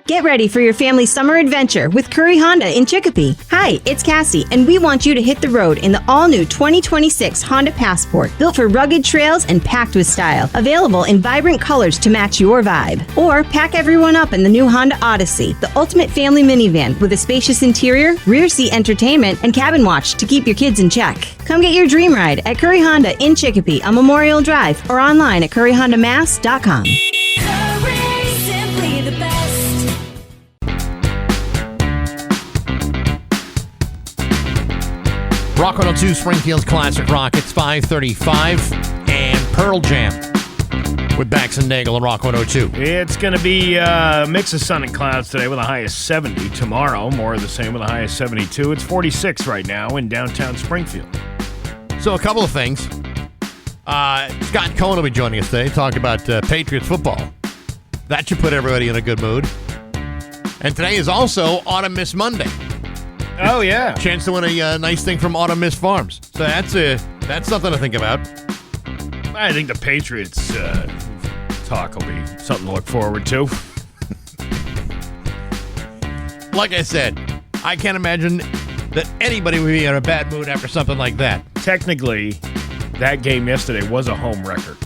Get ready for your family's summer adventure with Curry Honda in Chicopee. Hi, it's Cassie, and we want you to hit the road in the all-new 2026 Honda Passport, built for rugged trails and packed with style. Available in vibrant colors to match your vibe. Or pack everyone up in the new Honda Odyssey, the ultimate family minivan with a spacious interior, rear seat entertainment, and cabin watch to keep your kids in check. Come get your dream ride at Curry Honda in Chicopee on Memorial Drive or online at curryhondamass.com. Simply the best. Rock 102, Springfield's Classic Rock. It's 5:35 and Pearl Jam with Bax and Nagle and Rock 102. It's going to be a mix of sun and clouds today with a high of 70. Tomorrow, more of the same with a high of 72. It's 46 right now in downtown Springfield. So a couple of things. Scott Cohen will be joining us today, talking about Patriots football. That should put everybody in a good mood. And today is also Autumn Miss Monday. Oh, yeah. Chance to win a nice thing from Autumn Miss Farms. So that's something to think about. I think the Patriots talk will be something to look forward to. Like I said, I can't imagine that anybody would be in a bad mood after something like that. Technically, that game yesterday was a home record.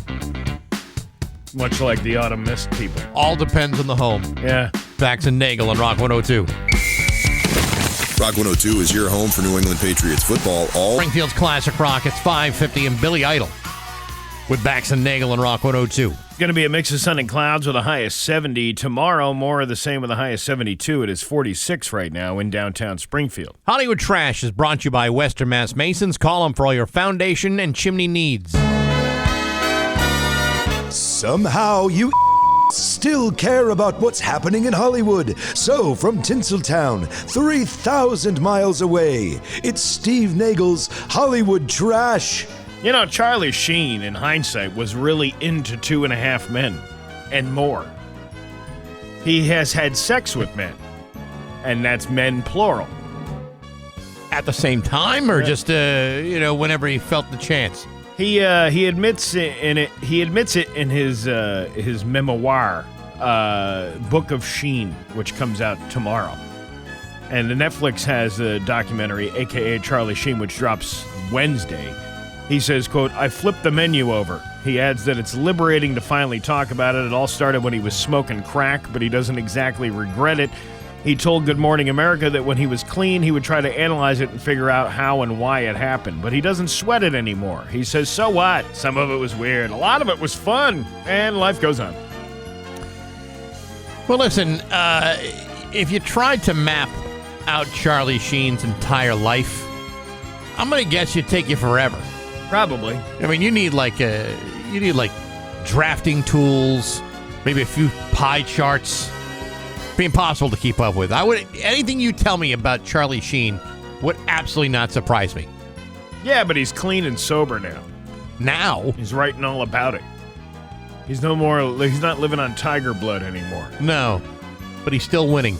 Much like the Autumn Miss people. All depends on the home. Yeah. Bax and Nagle on Rock 102. Rock 102 is your home for New England Patriots football. Springfield's Classic Rock. It's 5:50 and Billy Idol with Bax and Nagle and Rock 102. It's going to be a mix of sun and clouds with a high of 70. Tomorrow, more of the same with a high of 72. It is 46 right now in downtown Springfield. Hollywood Trash is brought to you by Western Mass Masons. Call them for all your foundation and chimney needs. Somehow you still care about what's happening in Hollywood. So, from Tinseltown, 3,000 miles away, it's Steve Nagle's Hollywood Trash. You know, Charlie Sheen, in hindsight, was really into 2.5 Men and more. He has had sex with men, and that's men plural. At the same time, or just whenever he felt the chance? He admits it in it. He admits it in his memoir, Book of Sheen, which comes out tomorrow. And the Netflix has a documentary, a.k.a. Charlie Sheen, which drops Wednesday. He says, quote, "I flipped the menu over." He adds that it's liberating to finally talk about it. It all started when he was smoking crack, but he doesn't exactly regret it. He told Good Morning America that when he was clean, he would try to analyze it and figure out how and why it happened. But he doesn't sweat it anymore. He says, so what? Some of it was weird. A lot of it was fun. And life goes on. Well, listen, if you tried to map out Charlie Sheen's entire life, I'm going to guess it'd take you forever. Probably. I mean, you need drafting tools, maybe a few pie charts. Be impossible to keep up with. Anything you tell me about Charlie Sheen would absolutely not surprise me. Yeah, but he's clean and sober now. Now? He's writing all about it. He's not living on tiger blood anymore. No, but he's still winning.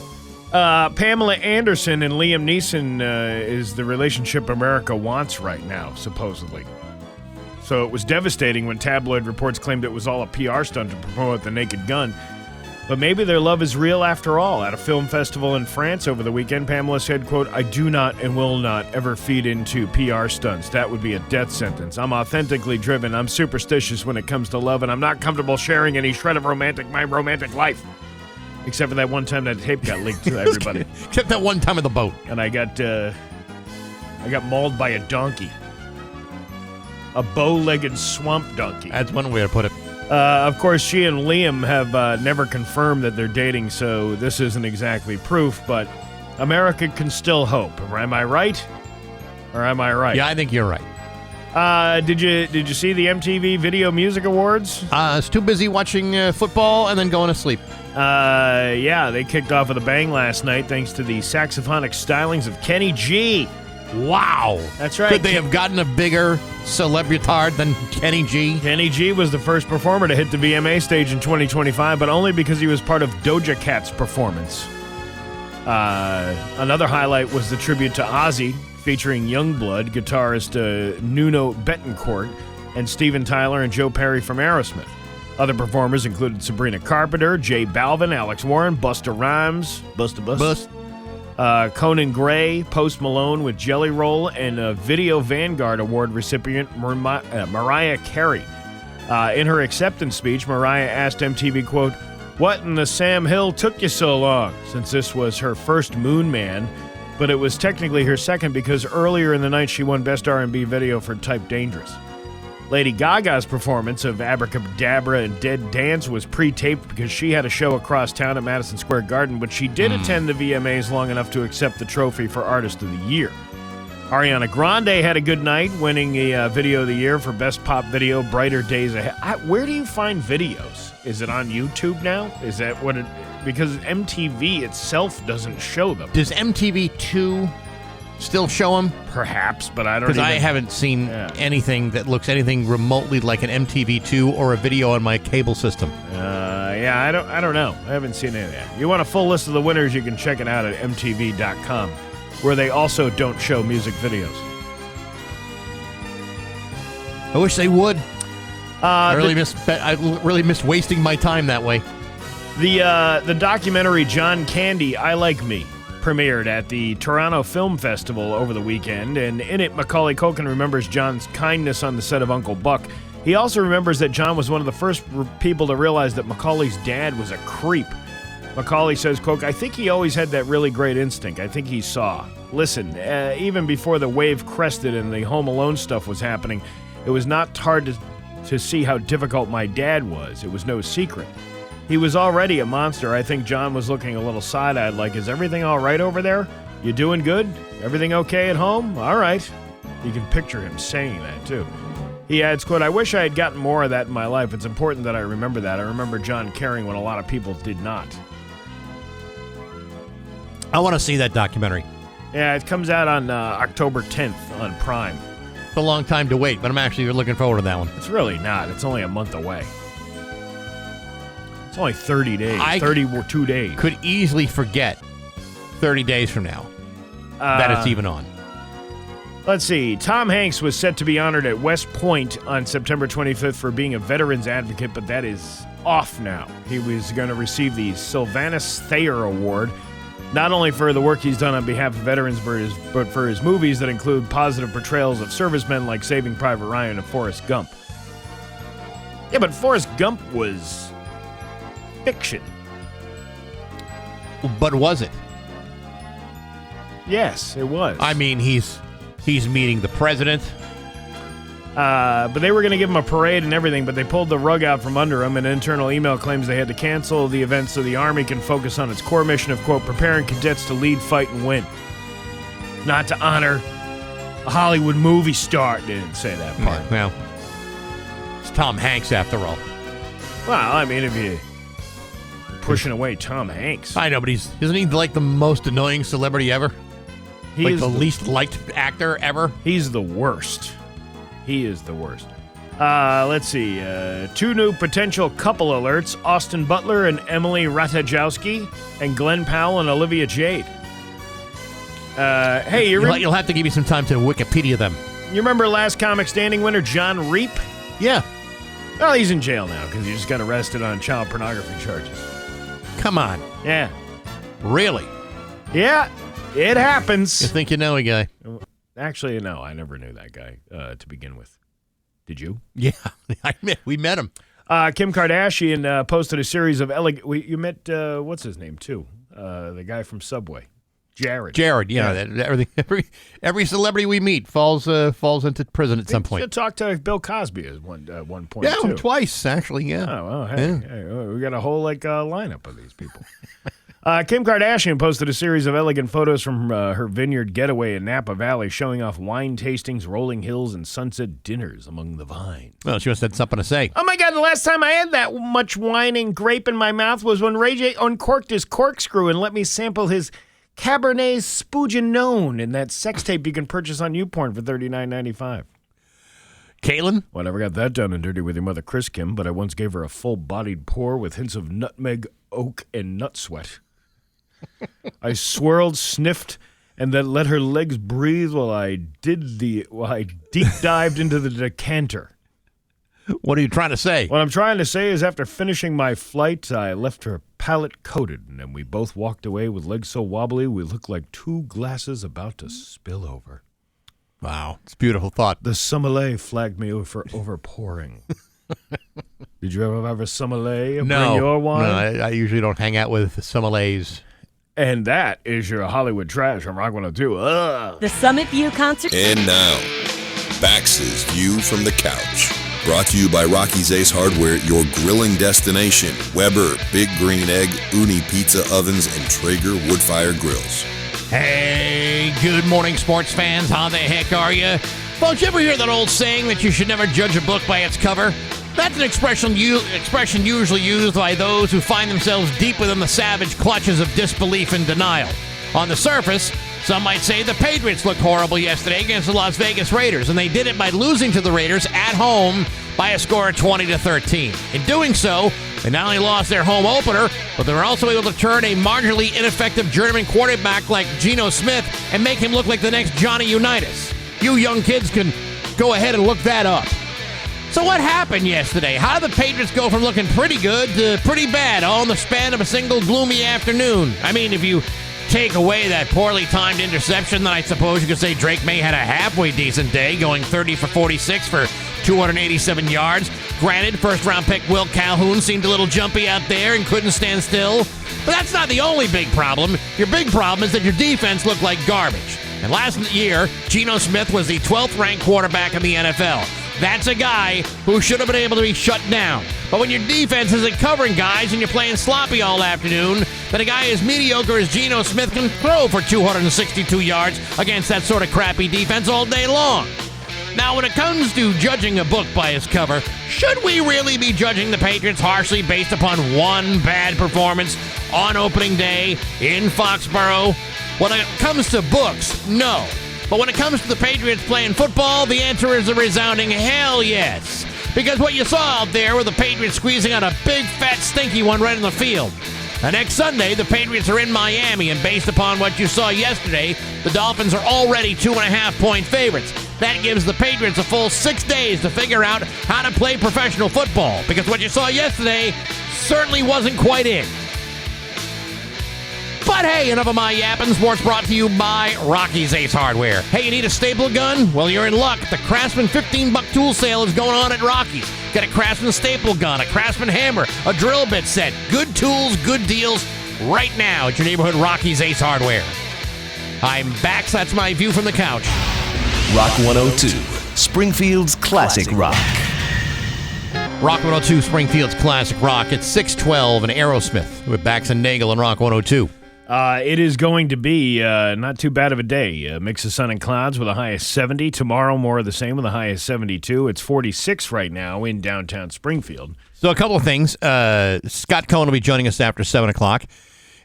Pamela Anderson and Liam Neeson is the relationship America wants right now, supposedly. So it was devastating when tabloid reports claimed it was all a PR stunt to promote The Naked Gun. But maybe their love is real after all. At a film festival in France over the weekend, Pamela said, quote, "I do not and will not ever feed into PR stunts. That would be a death sentence. I'm authentically driven. I'm superstitious when it comes to love, and I'm not comfortable sharing any shred of my romantic life. Except for that one time that tape got leaked to everybody. Except that one time in the boat. And I got mauled by a donkey. A bow-legged swamp donkey. That's one way to put it. Of course, she and Liam have never confirmed that they're dating, so this isn't exactly proof, but America can still hope. Am I right? Or am I right? Yeah, I think you're right. Did you see the MTV Video Music Awards? I was too busy watching football and then going to sleep. Yeah, they kicked off with a bang last night thanks to the saxophonic stylings of Kenny G. Wow. That's right. Could they have gotten a bigger celebritard than Kenny G? Kenny G was the first performer to hit the VMA stage in 2025, but only because he was part of Doja Cat's performance. Another highlight was the tribute to Ozzy, featuring Youngblood, guitarist Nuno Bettencourt, and Steven Tyler and Joe Perry from Aerosmith. Other performers included Sabrina Carpenter, Jay Balvin, Alex Warren, Busta Rhymes, Conan Gray, Post Malone with Jelly Roll, and a Video Vanguard Award recipient Mariah Carey. In her acceptance speech, Mariah asked MTV, quote, "What in the Sam Hill took you so long?" Since this was her first Moon Man, but it was technically her second because earlier in the night she won Best R&B Video for Type Dangerous. Lady Gaga's performance of Abracadabra and Dead Dance was pre-taped because she had a show across town at Madison Square Garden, but she did attend the VMAs long enough to accept the trophy for Artist of the Year. Ariana Grande had a good night, winning a Video of the Year for Best Pop Video, Brighter Days Ahead. Where do you find videos? Is it on YouTube now? Is that what it... Because MTV itself doesn't show them. Does MTV2 still show them? Perhaps, but I don't Because I haven't seen anything that looks anything remotely like an MTV2 or a video on my cable system. I don't know. I haven't seen any of that. You want a full list of the winners, you can check it out at mtv.com, where they also don't show music videos. I wish they would. I really miss wasting my time that way. The documentary John Candy, I Like Me, premiered at the Toronto Film Festival over the weekend, and in it, Macaulay Culkin remembers John's kindness on the set of Uncle Buck. He also remembers that John was one of the first people to realize that Macaulay's dad was a creep. Macaulay says, quote, "I think he always had that really great instinct. I think he saw. Listen, even before the wave crested and the Home Alone stuff was happening, it was not hard to see how difficult my dad was. It was no secret. He was already a monster. I think John was looking a little side-eyed like, is everything all right over there? You doing good? Everything okay at home? All right." You can picture him saying that, too. He adds, quote, "I wish I had gotten more of that in my life. It's important that I remember that. I remember John caring when a lot of people did not." I want to see that documentary. Yeah, it comes out on October 10th on Prime. It's a long time to wait, but I'm actually looking forward to that one. It's really not. It's only a month away. It's only 30 days, 32 days. Could easily forget 30 days from now that it's even on. Let's see. Tom Hanks was set to be honored at West Point on September 25th for being a veterans advocate, but that is off now. He was going to receive the Sylvanus Thayer Award, not only for the work he's done on behalf of veterans, but for his movies that include positive portrayals of servicemen like Saving Private Ryan and Forrest Gump. Yeah, but Forrest Gump was fiction. But was it? Yes, it was. I mean, he's meeting the president. But they were going to give him a parade and everything, but they pulled the rug out from under him. An internal email claims they had to cancel the event so the Army can focus on its core mission of, quote, preparing cadets to lead, fight, and win. Not to honor a Hollywood movie star. They didn't say that part. Well, it's Tom Hanks after all. Well, I mean, if you're pushing away Tom Hanks. I know, but isn't he like the most annoying celebrity ever? Like the least liked actor ever? He's the worst. He is the worst. Let's see. 2 new potential couple alerts. Austin Butler and Emily Ratajkowski, and Glenn Powell and Olivia Jade. Hey, you'll have to give me some time to Wikipedia them. You remember Last Comic Standing winner John Reap? Yeah. Well, he's in jail now because he just got arrested on child pornography charges. Come on. Yeah. Really? Yeah. It happens. You think you know a guy? Actually, no. I never knew that guy to begin with. Did you? Yeah. We met him. Kim Kardashian posted a series of you met, what's his name, too? The guy from Subway. Jared, yeah. Every celebrity we meet falls into prison at some point. You talked to Bill Cosby at one point, yeah, too. twice, actually, yeah. Oh, well, hey, we got a whole lineup of these people. Kim Kardashian posted a series of elegant photos from her vineyard getaway in Napa Valley, showing off wine tastings, rolling hills, and sunset dinners among the vines. Well, she must have had something to say. Oh, my God, the last time I had that much wine and grape in my mouth was when Ray J uncorked his corkscrew and let me sample his Cabernet Sauvignon in that sex tape you can purchase on YouPorn for $39.95. Caitlin? Well, I never got that done and dirty with your mother, Chris Kim, but I once gave her a full-bodied pour with hints of nutmeg, oak, and nut sweat. I swirled, sniffed, and then let her legs breathe while I deep dived into the decanter. What are you trying to say? What I'm trying to say is after finishing my flight, I left her palate coated, and then we both walked away with legs so wobbly we looked like two glasses about to spill over. Wow, it's a beautiful thought. The sommelier flagged me for overpouring. Did you ever have a sommelier bring your wine? No, I usually don't hang out with sommeliers. And that is your Hollywood trash on Rock 102. Ugh. The Summit View Concert. And now, Bax's View from the Couch. Brought to you by Rocky's Ace Hardware, your grilling destination. Weber, Big Green Egg, Uni Pizza Ovens, and Traeger Woodfire Grills. Hey, good morning, sports fans. How the heck are you? Folks, you ever hear that old saying that you should never judge a book by its cover? That's an expression usually used by those who find themselves deep within the savage clutches of disbelief and denial. On the surface, some might say the Patriots looked horrible yesterday against the Las Vegas Raiders, and they did it by losing to the Raiders at home by a score of 20-13. In doing so, they not only lost their home opener, but they were also able to turn a marginally ineffective journeyman quarterback like Geno Smith and make him look like the next Johnny Unitas. You young kids can go ahead and look that up. So what happened yesterday? How did the Patriots go from looking pretty good to pretty bad all in the span of a single gloomy afternoon? I mean, if you take away that poorly timed interception, then I suppose you could say Drake May had a halfway decent day, going 30 for 46 for 287 yards. Granted, first-round pick Will Calhoun seemed a little jumpy out there and couldn't stand still. But that's not the only big problem. Your big problem is that your defense looked like garbage. And last year, Geno Smith was the 12th-ranked quarterback in the NFL. That's a guy who should have been able to be shut down. But when your defense isn't covering guys and you're playing sloppy all afternoon, then a guy as mediocre as Geno Smith can throw for 262 yards against that sort of crappy defense all day long. Now, when it comes to judging a book by its cover, should we really be judging the Patriots harshly based upon one bad performance on opening day in Foxborough? When it comes to books, no. But when it comes to the Patriots playing football, the answer is a resounding hell yes. Because what you saw out there were the Patriots squeezing out a big, fat, stinky one right in the field. And next Sunday, the Patriots are in Miami, and based upon what you saw yesterday, the Dolphins are already 2.5-point favorites. That gives the Patriots a full 6 days to figure out how to play professional football, because what you saw yesterday certainly wasn't quite it. But hey, enough of my yapping. Sports brought to you by Rocky's Ace Hardware. Hey, you need a staple gun? Well, you're in luck. The Craftsman $15 tool sale is going on at Rocky's. Get a Craftsman staple gun, a Craftsman hammer, a drill bit set. Good tools, good deals right now at your neighborhood Rocky's Ace Hardware. I'm Bax. That's my view from the couch. Rock 102, Springfield's classic rock. Rock 102, Springfield's classic rock. It's 612 and Aerosmith with Bax and Nagle and Rock 102. It is going to be not too bad of a day. A mix of sun and clouds with a high of 70. Tomorrow, more of the same with a high of 72. It's 46 right now in downtown Springfield. So a couple of things. Scott Cohen will be joining us after 7 o'clock.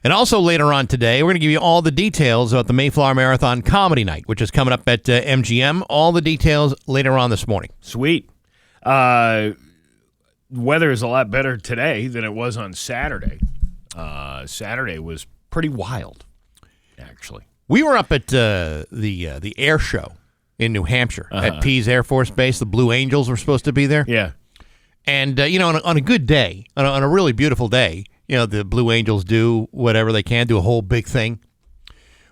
And also later on today, we're going to give you all the details about the Mayflower Marathon Comedy Night, which is coming up at MGM. All the details later on this morning. Sweet. Weather is a lot better today than it was on Saturday. Saturday was pretty wild, actually. We were up at the air show in New Hampshire at Pease Air Force Base. The Blue Angels were supposed to be there. Yeah. And, on a good day, on a really beautiful day, the Blue Angels do whatever they can, do a whole big thing.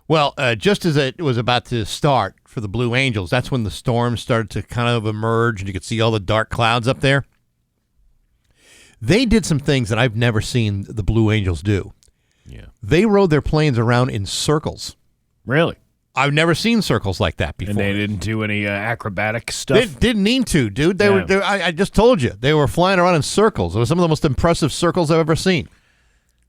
Well, just as it was about to start for the Blue Angels, that's when the storm started to kind of emerge, and you could see all the dark clouds up there. They did some things that I've never seen the Blue Angels do. Yeah. They rode their planes around in circles. Really? I've never seen circles like that before. And they didn't do any acrobatic stuff? They didn't need to, dude. They were. I just told you. They were flying around in circles. It was some of the most impressive circles I've ever seen.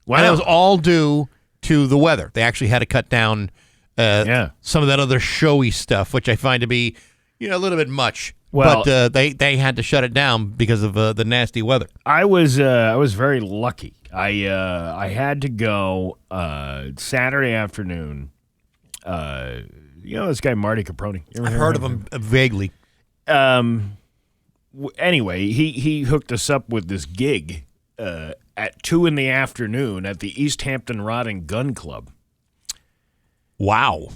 Wow. And it was all due to the weather. They actually had to cut down some of that other showy stuff, which I find to be a little bit much. Well, but they had to shut it down because of the nasty weather. I was very lucky. I had to go Saturday afternoon. This guy Marty Caproni. I've heard of him vaguely. Anyway, he hooked us up with this gig at 2 p.m. at the East Hampton Rod and Gun Club. Wow.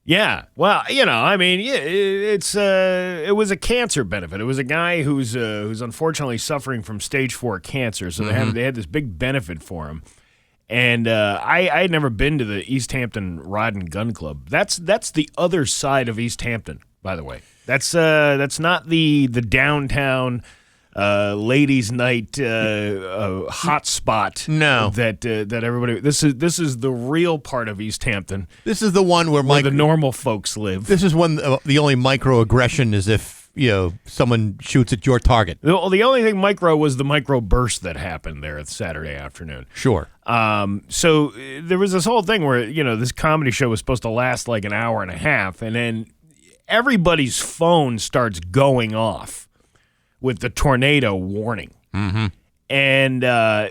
Yeah. Well, I mean, it was a cancer benefit. It was a guy who's unfortunately suffering from stage 4 cancer, so they had this big benefit for him. And I had never been to the East Hampton Rod and Gun Club. That's the other side of East Hampton, by the way. That's not the downtown ladies' night hot spot. No, that everybody. This is the real part of East Hampton. This is the one where the normal folks live. This is when the only microaggression is if someone shoots at your target. The only thing micro was the micro burst that happened there Saturday afternoon. Sure. So there was this whole thing where this comedy show was supposed to last like an hour and a half, and then everybody's phone starts going off with the tornado warning. Mm-hmm. And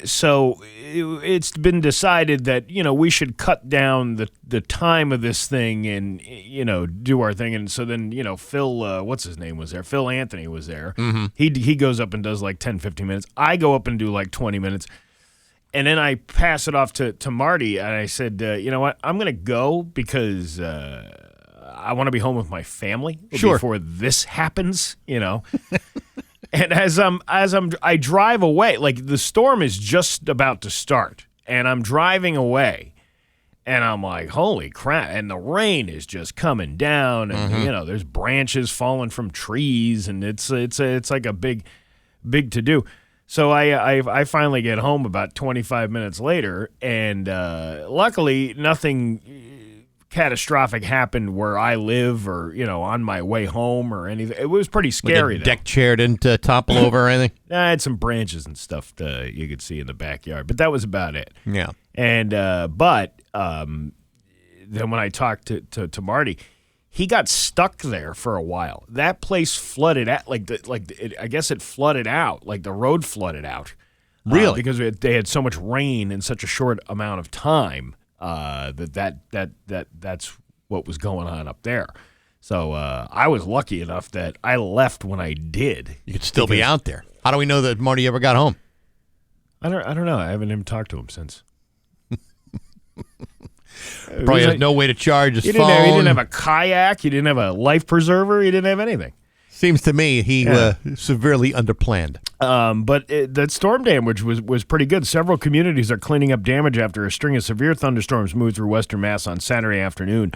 so it's been decided that, we should cut down the time of this thing and, do our thing. And so then, Phil, what's his name was there? Phil Anthony was there. Mm-hmm. He goes up and does like 10, 15 minutes. I go up and do like 20 minutes. And then I pass it off to Marty, and I said, you know what? I'm going to go because I want to be home with my family before this happens, And I drive away, like the storm is just about to start, and I'm driving away, and I'm like, holy crap! And the rain is just coming down, and there's branches falling from trees, and it's like a big to do. So I finally get home about 25 minutes later, and luckily nothing catastrophic happened where I live or, on my way home or anything. It was pretty scary. Like a deck chair didn't topple over or anything? I had some branches and stuff you could see in the backyard, but that was about it. Yeah. And but then when I talked to Marty, he got stuck there for a while. That place flooded out, I guess it flooded out, like the road flooded out. Really? Because they had so much rain in such a short amount of time. That's what was going on up there. So I was lucky enough that I left when I did. You could still be out there. How do we know that Marty ever got home? I don't know. I haven't even talked to him since. Probably has no way to charge his phone. He didn't have a kayak. He didn't have a life preserver. He didn't have anything. Seems to me he severely underplanned. But that storm damage was pretty good. Several communities are cleaning up damage after a string of severe thunderstorms moved through western Mass on Saturday afternoon.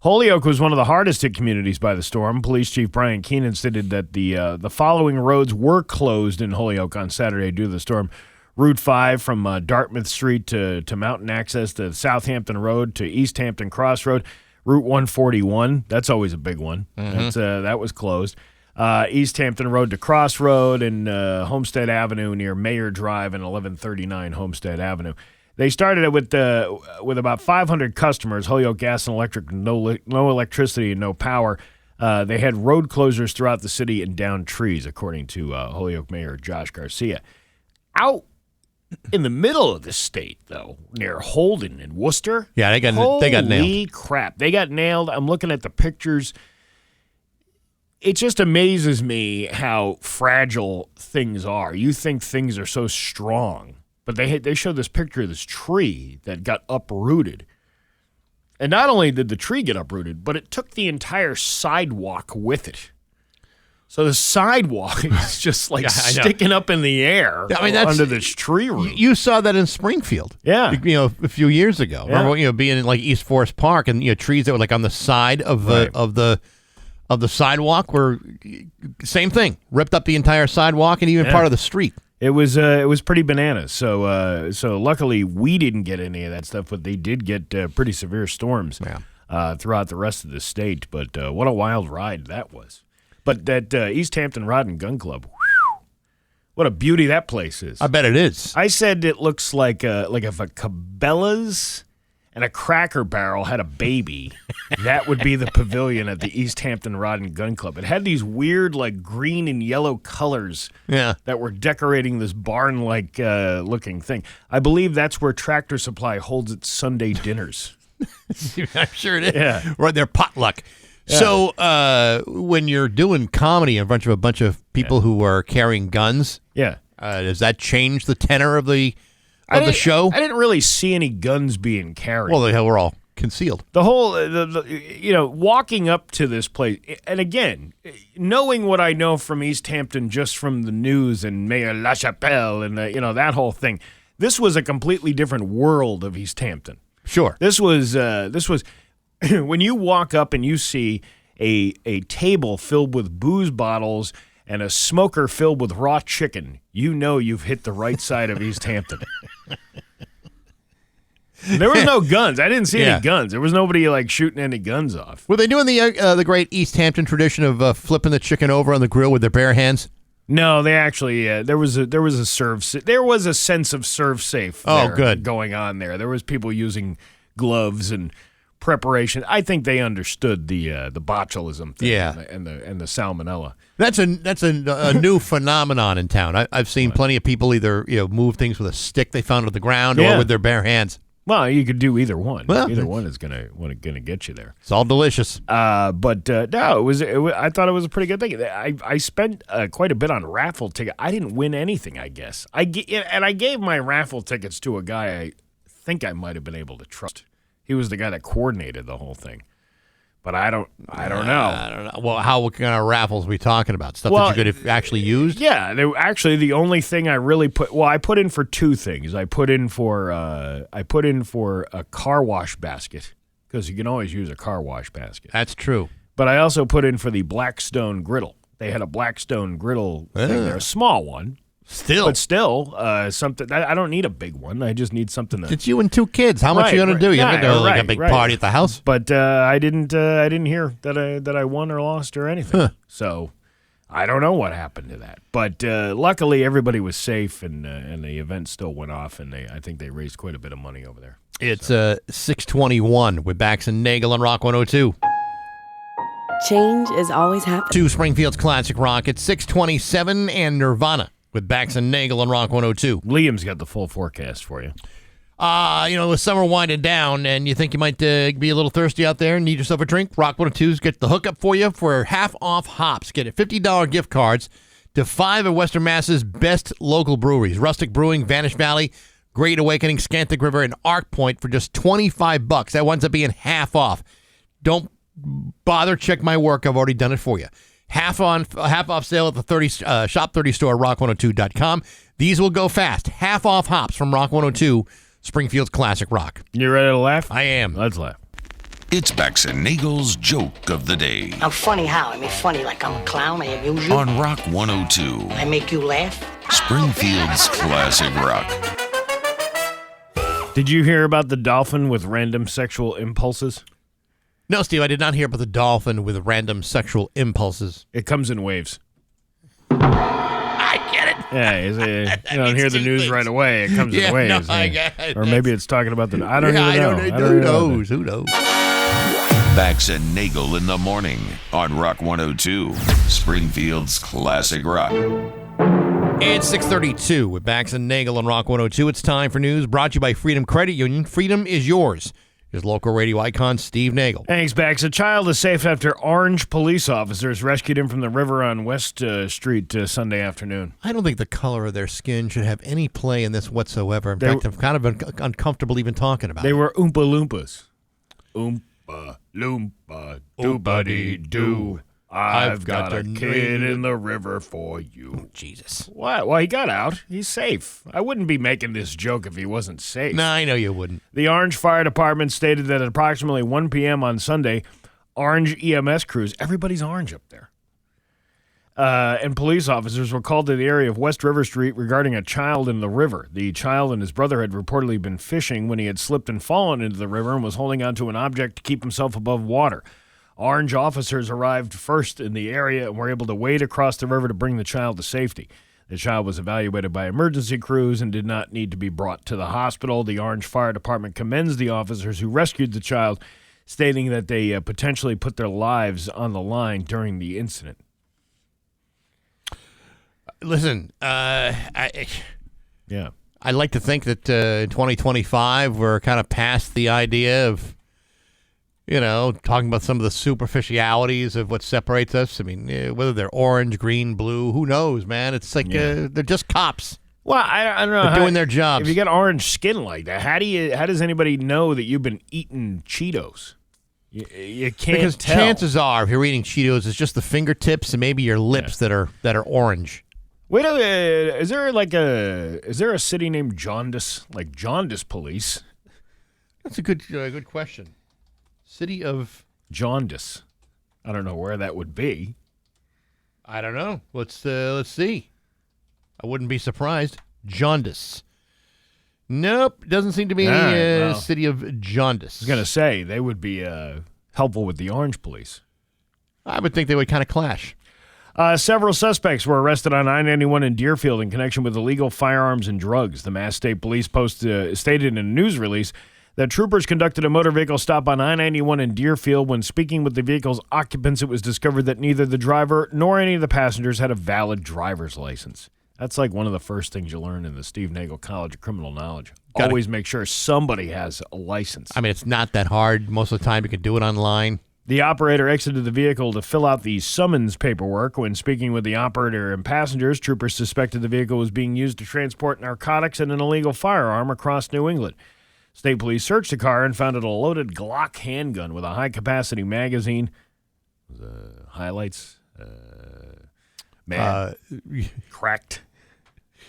Holyoke was one of the hardest hit communities by the storm. Police Chief Brian Keenan stated that the following roads were closed in Holyoke on Saturday due to the storm. Route 5 from Dartmouth Street to Mountain Access to Southampton Road to East Hampton Cross Road. Route 141, that's always a big one. Mm-hmm. That was closed. East Hampton Road to Cross Road and Homestead Avenue near Mayor Drive and 1139 Homestead Avenue. They started it with about 500 customers, Holyoke Gas and Electric, no electricity and no power. They had road closures throughout the city and downed trees, according to Holyoke Mayor Josh Garcia. Out in the middle of the state, though, near Holden and Worcester. Yeah, they got nailed. Holy crap. They got nailed. I'm looking at the pictures. It just amazes me how fragile things are. You think things are so strong, but they showed this picture of this tree that got uprooted. And not only did the tree get uprooted, but it took the entire sidewalk with it. So the sidewalk is just sticking up in the air under this tree root. You saw that in Springfield. Yeah. A few years ago. Yeah. Remember, being in like East Forest Park and trees that were like on the side of the sidewalk were same thing. Ripped up the entire sidewalk and even part of the street. It was pretty bananas. So luckily we didn't get any of that stuff, but they did get pretty severe storms throughout the rest of the state. But what a wild ride that was. But that East Hampton Rod and Gun Club, whew, what a beauty that place is. I bet it is. I said it looks like if a Cabela's and a Cracker Barrel had a baby, that would be the pavilion at the East Hampton Rod and Gun Club. It had these weird green and yellow colors that were decorating this barn-like looking thing. I believe that's where Tractor Supply holds its Sunday dinners. I'm sure it is. Yeah. Right there, potluck. Yeah. So when you're doing comedy in front of a bunch of people who are carrying guns, does that change the tenor of the show? I didn't really see any guns being carried. Well, we're all concealed. The whole, walking up to this place, and again, knowing what I know from East Hampton just from the news and Mayor LaChapelle and, that whole thing, this was a completely different world of East Hampton. Sure. This was when you walk up and you see a table filled with booze bottles and a smoker filled with raw chicken, you know you've hit the right side of East Hampton. There was no guns. I didn't see any guns. There was nobody shooting any guns off. Were they doing the great East Hampton tradition of flipping the chicken over on the grill with their bare hands? No, they actually there was a sense of serve safe. Good. Going on there. There was people using gloves and preparation. I think they understood the botulism thing and the salmonella. That's a new phenomenon in town. I've seen plenty of people either move things with a stick they found on the ground or with their bare hands. Well, you could do either one. Well, either one is gonna get you there. It's all delicious. But no, it was. I thought it was a pretty good thing. I spent quite a bit on raffle tickets. I didn't win anything, I guess. I gave my raffle tickets to a guy I think I might have been able to trust. He was the guy that coordinated the whole thing. But I don't know. I don't know. Well, what kind of raffles are we talking about? Stuff that you could have actually used? Yeah. The only thing I really I put in for two things. I put in for a car wash basket, because you can always use a car wash basket. That's true. But I also put in for the Blackstone griddle. They had a Blackstone griddle thing there, a small one. But still, something. I don't need a big one. I just need something that. It's you and two kids. How much are you going to do? You're not going to a big party at the house. But I didn't hear that I won or lost or anything. Huh. So I don't know what happened to that. But luckily, everybody was safe, and the event still went off, and I think they raised quite a bit of money over there. It's 6:21 with Bax and Nagle on Rock 102. Change is always happening. To Springfield's classic rock. It's 6:27 and Nirvana with Bax and Nagle on Rock 102. Liam's got the full forecast for you. With summer winding down and you think you might be a little thirsty out there and need yourself a drink, Rock 102's get the hookup for you for half off hops. Get $50 gift cards to 5 of Western Mass's best local breweries. Rustic Brewing, Vanish Valley, Great Awakening, Scantic River, and Arc Point for just $25. That winds up being half off. Don't bother, check my work. I've already done it for you. Half off sale at the Shop 30 store at rock102.com. These will go fast. Half off hops from Rock 102, Springfield's classic rock. You ready to laugh? I am. Let's laugh. It's Bax and Nagle's Joke of the Day. I'm funny how? I mean funny like I'm a clown, I amuse you. On Rock 102. I make you laugh. Springfield's classic rock. Did you hear about the dolphin with random sexual impulses? No, Steve, I did not hear about the dolphin with random sexual impulses. It comes in waves. I get it. Yeah, you don't hear the news right away. It comes in waves. No, I get it. Or maybe it's talking about the... I don't even know. Who knows? Who knows? Bax and Nagle in the morning on Rock 102, Springfield's classic rock. It's 6:32 with Bax and Nagle on Rock 102. It's time for news brought to you by Freedom Credit Union. Freedom is yours. Here's local radio icon Steve Nagle. Thanks, Bax. A child is safe after orange police officers rescued him from the river on West Street Sunday afternoon. I don't think the color of their skin should have any play in this whatsoever. In fact, I'm kind of uncomfortable even talking about it. They were Oompa Loompas. Oompa Loompa, doo-ba-dee-doo. I've got a kid in the river for you. Oh, Jesus. What? Well, he got out. He's safe. I wouldn't be making this joke if he wasn't safe. No, I know you wouldn't. The Orange Fire Department stated that at approximately 1 p.m. on Sunday, orange EMS crews, everybody's orange up there, and police officers were called to the area of West River Street regarding a child in the river. The child and his brother had reportedly been fishing when he had slipped and fallen into the river and was holding onto an object to keep himself above water. Orange officers arrived first in the area and were able to wade across the river to bring the child to safety. The child was evaluated by emergency crews and did not need to be brought to the hospital. The Orange Fire Department commends the officers who rescued the child, stating that they potentially put their lives on the line during the incident. Listen, Yeah. I'd like to think that in 2025 we're kind of past the idea of, talking about some of the superficialities of what separates us. I mean, whether they're orange, green, blue, who knows, man? It's like they're just cops. Well, I don't know. They're doing their jobs. If you got orange skin like that, how does anybody know that you've been eating Cheetos? You can't because tell. chances are, if you're eating Cheetos, it's just the fingertips and maybe your lips that are orange. Wait, is there a city named Jaundice, like Jaundice Police? That's a good question. City of Jaundice. I don't know where that would be. I don't know. Let's see. I wouldn't be surprised. Jaundice. Nope, doesn't seem to be any city of jaundice. I was going to say, they would be helpful with the Orange Police. I would think they would kind of clash. Several suspects were arrested on I-91 in Deerfield in connection with illegal firearms and drugs. The Mass State Police stated in a news release that troopers conducted a motor vehicle stop on I-91 in Deerfield. When speaking with the vehicle's occupants, it was discovered that neither the driver nor any of the passengers had a valid driver's license. That's like one of the first things you learn in the Steve Nagle College of Criminal Knowledge. Always make sure somebody has a license. I mean, it's not that hard. Most of the time, you can do it online. The operator exited the vehicle to fill out the summons paperwork. When speaking with the operator and passengers, troopers suspected the vehicle was being used to transport narcotics and an illegal firearm across New England. State police searched the car and found a loaded Glock handgun with a high-capacity magazine. Highlights? Cracked.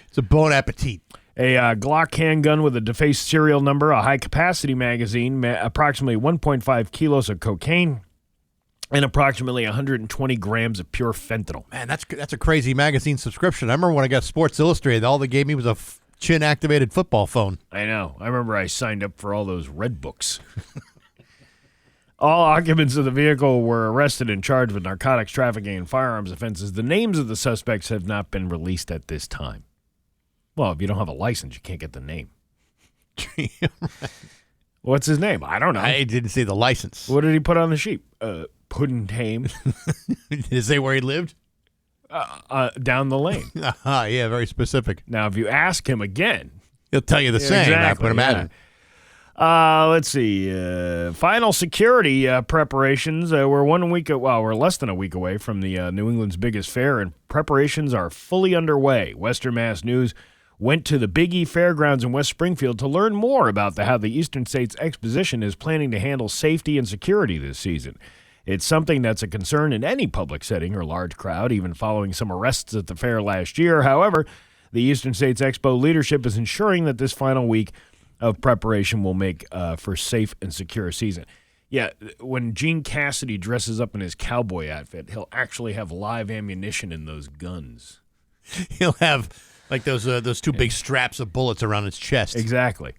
It's a bon appetit. A Glock handgun with a defaced serial number, a high-capacity magazine, approximately 1.5 kilos of cocaine, and approximately 120 grams of pure fentanyl. Man, that's a crazy magazine subscription. I remember when I got Sports Illustrated, all they gave me was a chin-activated football phone. I know. I remember I signed up for all those red books. All occupants of the vehicle were arrested and charged with narcotics, trafficking, and firearms offenses. The names of the suspects have not been released at this time. Well, if you don't have a license, you can't get the name. What's his name? I don't know. I didn't see the license. What did he put on the sheet? Puddin' Tame. Did it say where he lived? Down the lane. Yeah, very specific. Now, if you ask him again, he'll tell you the same. Exactly, I would imagine. Let's see. Final security preparations. We're we're less than a week away from the New England's biggest fair, and preparations are fully underway. Western Mass News went to the Big E Fairgrounds in West Springfield to learn more about how the Eastern States Exposition is planning to handle safety and security this season. It's something that's a concern in any public setting or large crowd, even following some arrests at the fair last year. However, the Eastern States Expo leadership is ensuring that this final week of preparation will make for safe and secure season. Yeah, when Gene Cassidy dresses up in his cowboy outfit, he'll actually have live ammunition in those guns. He'll have like those two big straps of bullets around his chest. Exactly.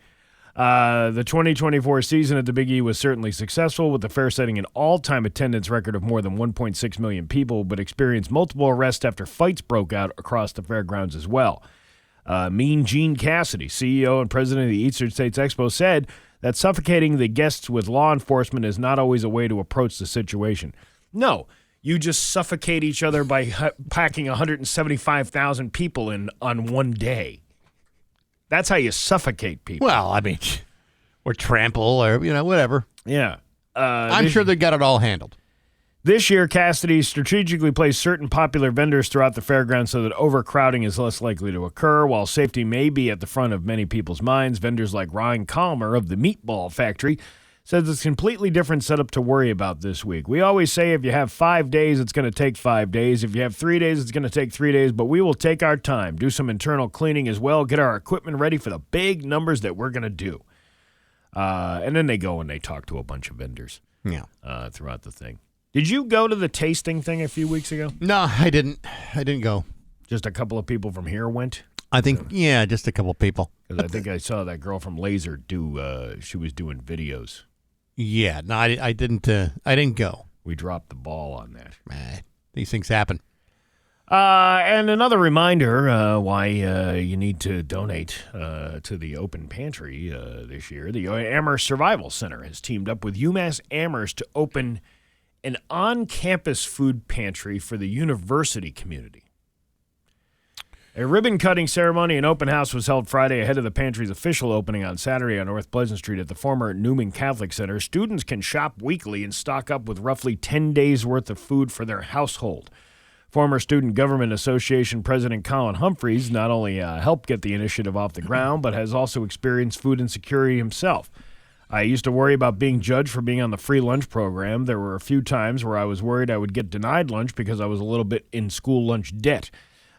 The 2024 season at the Big E was certainly successful, with the fair setting an all-time attendance record of more than 1.6 million people, but experienced multiple arrests after fights broke out across the fairgrounds as well. Mean Gene Cassidy, CEO and president of the Eastern States Expo, said that suffocating the guests with law enforcement is not always a way to approach the situation. No, you just suffocate each other by packing 175,000 people in on one day. That's how you suffocate people. Well, I mean, or trample or, whatever. Yeah. I'm sure they got it all handled. This year, Cassidy strategically placed certain popular vendors throughout the fairground so that overcrowding is less likely to occur. While safety may be at the front of many people's minds, vendors like Ryan Calmer of the Meatball Factory says it's a completely different setup to worry about this week. We always say if you have 5 days, it's going to take 5 days. If you have 3 days, it's going to take 3 days. But we will take our time, do some internal cleaning as well, get our equipment ready for the big numbers that we're going to do. And then they go and they talk to a bunch of vendors throughout the thing. Did you go to the tasting thing a few weeks ago? No, I didn't. I didn't go. Just a couple of people from here went? I think, just a couple of people. Because I think I saw that girl from Laser she was doing videos. Yeah, no, I didn't go. We dropped the ball on that. These things happen. And another reminder why you need to donate to the Open Pantry this year. The Amherst Survival Center has teamed up with UMass Amherst to open an on-campus food pantry for the university community. A ribbon-cutting ceremony and open house was held Friday ahead of the pantry's official opening on Saturday on North Pleasant Street at the former Newman Catholic Center. Students can shop weekly and stock up with roughly 10 days' worth of food for their household. Former Student Government Association President Colin Humphreys not only helped get the initiative off the ground, but has also experienced food insecurity himself. I used to worry about being judged for being on the free lunch program. There were a few times where I was worried I would get denied lunch because I was a little bit in school lunch debt.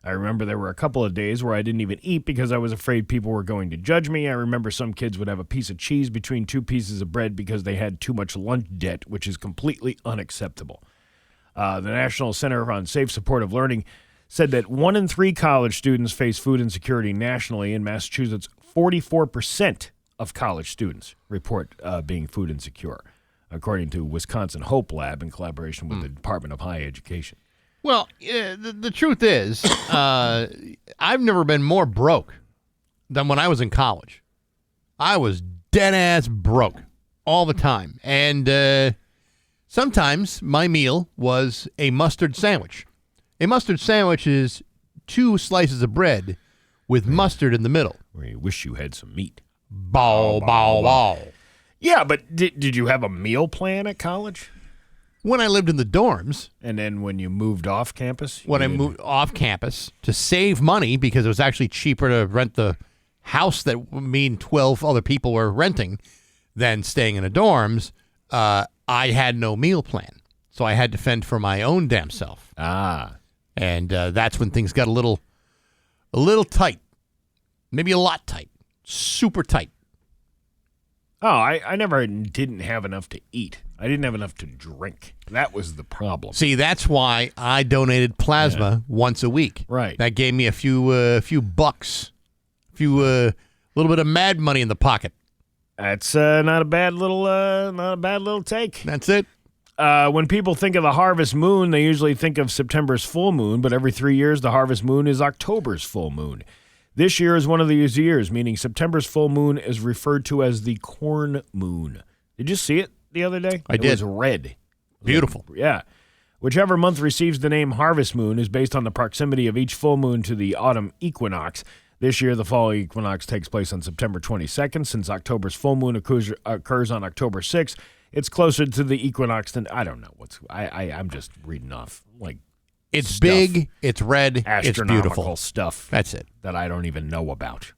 I remember there were a couple of days where I didn't even eat because I was afraid people were going to judge me. I remember some kids would have a piece of cheese between two pieces of bread because they had too much lunch debt, which is completely unacceptable. The National Center on Safe Supportive Learning said that 1 in 3 college students face food insecurity nationally. In Massachusetts, 44% of college students report being food insecure, according to Wisconsin Hope Lab in collaboration with the Department of Higher Education. Well, the truth is, I've never been more broke than when I was in college. I was dead-ass broke all the time. And sometimes my meal was a mustard sandwich. A mustard sandwich is 2 slices of bread with mustard in the middle. Where you wish you had some meat. Bow, bow, bow. Yeah, but did you have a meal plan at college? When I lived in the dorms. And then when you moved off campus? When I moved off campus to save money because it was actually cheaper to rent the house that me and 12 other people were renting than staying in the dorms, I had no meal plan. So I had to fend for my own damn self. And that's when things got a little tight. Maybe a lot tight. Super tight. Oh, I never didn't have enough to eat. I didn't have enough to drink. That was the problem. See, that's why I donated plasma once a week. Right. That gave me a few bucks, a little bit of mad money in the pocket. That's not a bad little take. That's it. When people think of the harvest moon, they usually think of September's full moon, but every 3 years, the harvest moon is October's full moon. This year is one of these years, meaning September's full moon is referred to as the corn moon. Did you see it the other day? I did. It was red. Beautiful. Yeah. Whichever month receives the name harvest moon is based on the proximity of each full moon to the autumn equinox. This year, the fall equinox takes place on September 22nd. Since October's full moon occurs on October 6th, it's closer to the equinox than, I don't know. I'm just reading off, like, it's stuff. big, it's red, it's astronomical beautiful stuff. That's it. That I don't even know about.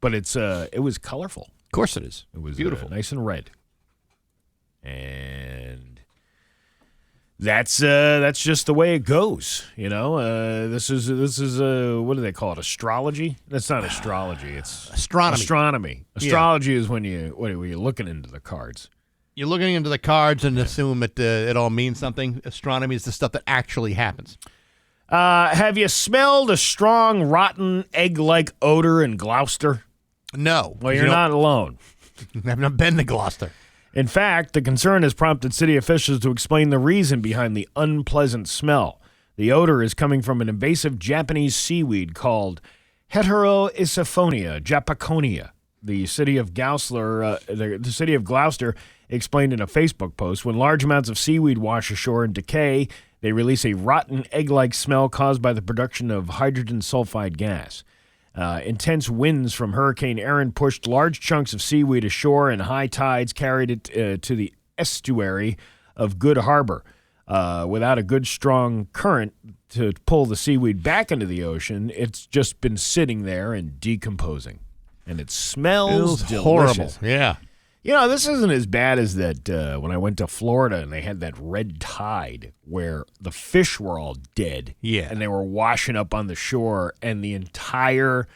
But it was colorful. Of course it is. It was beautiful. Nice and red. And that's just the way it goes, you know. This is what do they call it? Astrology? That's not astrology. It's astronomy. Astrology is when you're looking into the cards. You're looking into the cards and assume it all means something. Astronomy is the stuff that actually happens. Have you smelled a strong, rotten, egg-like odor in Gloucester? No. Well, you're not alone. I've not been to Gloucester. In fact, the concern has prompted city officials to explain the reason behind the unpleasant smell. The odor is coming from an invasive Japanese seaweed called Heteroisophonia japonica. The city of Gloucester explained in a Facebook post, when large amounts of seaweed wash ashore and decay, they release a rotten egg-like smell caused by the production of hydrogen sulfide gas. Intense winds from Hurricane Erin pushed large chunks of seaweed ashore, and high tides carried it to the estuary of Good Harbor. Without a good, strong current to pull the seaweed back into the ocean, it's just been sitting there and decomposing. And it smells delicious. Horrible. Yeah. You know, this isn't as bad as that when I went to Florida and they had that red tide where the fish were all dead. Yeah. And they were washing up on the shore, and the entire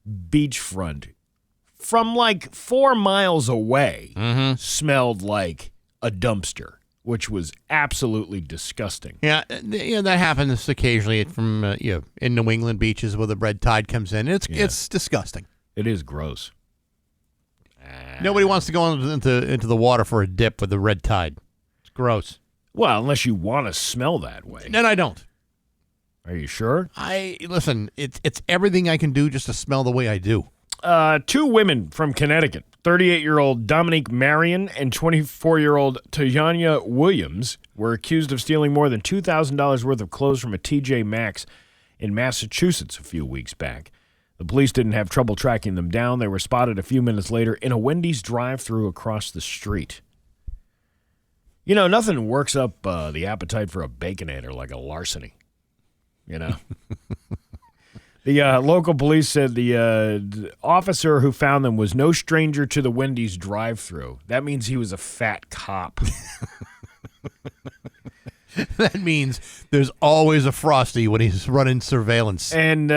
beachfront from like 4 miles away smelled like a dumpster, which was absolutely disgusting. Yeah, that happens occasionally from in New England beaches where the red tide comes in. It's disgusting. It is gross. Nobody wants to go into the water for a dip with the red tide. It's gross. Well, unless you want to smell that way. And I don't. Are you sure? Listen, it's everything I can do just to smell the way I do. 2 women from Connecticut, 38-year-old Dominique Marion and 24-year-old Tayanya Williams, were accused of stealing more than $2,000 worth of clothes from a TJ Maxx in Massachusetts a few weeks back. The police didn't have trouble tracking them down. They were spotted a few minutes later in a Wendy's drive-thru across the street. You know, nothing works up the appetite for a Baconator like a larceny. you know. The local police said the officer who found them was no stranger to the Wendy's drive-thru. That means he was a fat cop. That means there's always a Frosty when he's running surveillance. And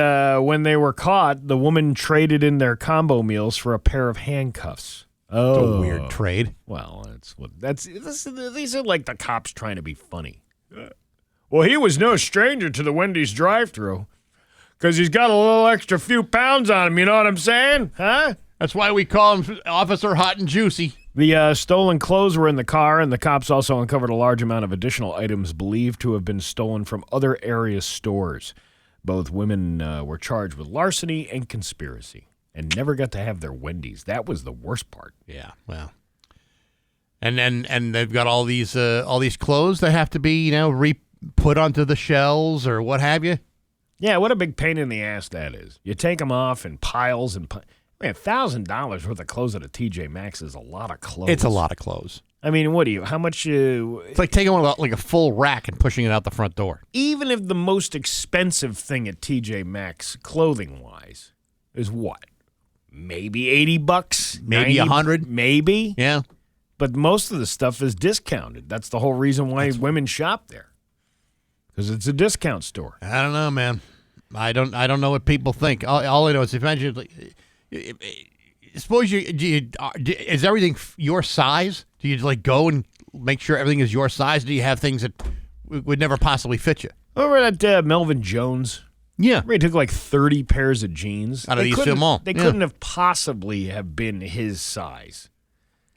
when they were caught, the woman traded in their combo meals for a pair of handcuffs. It's a weird trade. Well, these are like the cops trying to be funny. Well, he was no stranger to the Wendy's drive-thru because he's got a little extra few pounds on him. You know what I'm saying? Huh? That's why we call him Officer Hot and Juicy. The stolen clothes were in the car, and the cops also uncovered a large amount of additional items believed to have been stolen from other area stores. Both women were charged with larceny and conspiracy and never got to have their Wendy's. That was the worst part. Yeah, well. And they've got all these clothes that have to be, put onto the shelves or what have you. Yeah, what a big pain in the ass that is. You take them off in piles and man, $1,000 worth of clothes at a TJ Maxx is a lot of clothes. It's a lot of clothes. I mean, how much? It's like taking one like a full rack and pushing it out the front door. Even if the most expensive thing at TJ Maxx, clothing-wise, is what? Maybe $80? Maybe $100? Maybe? Yeah. But most of the stuff is discounted. That's the whole reason why women shop there. Because it's a discount store. I don't know, man. I don't know what people think. All I know is eventually, suppose is everything your size? Do you go and make sure everything is your size? Do you have things that would never possibly fit you? Remember that Melvin Jones? Yeah. He took like 30 pairs of jeans. Out of East Film Mall. They couldn't have possibly have been his size.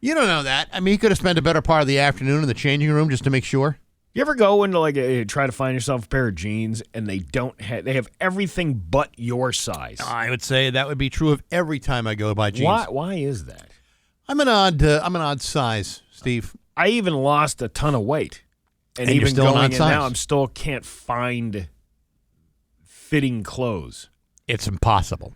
You don't know that. I mean, he could have spent a better part of the afternoon in the changing room just to make sure. You ever go into try to find yourself a pair of jeans and they have everything but your size? I would say that would be true of every time I go to buy jeans. Why is that? I'm an odd size, Steve. I even lost a ton of weight, and even still going in now, I'm still can't find fitting clothes. It's impossible.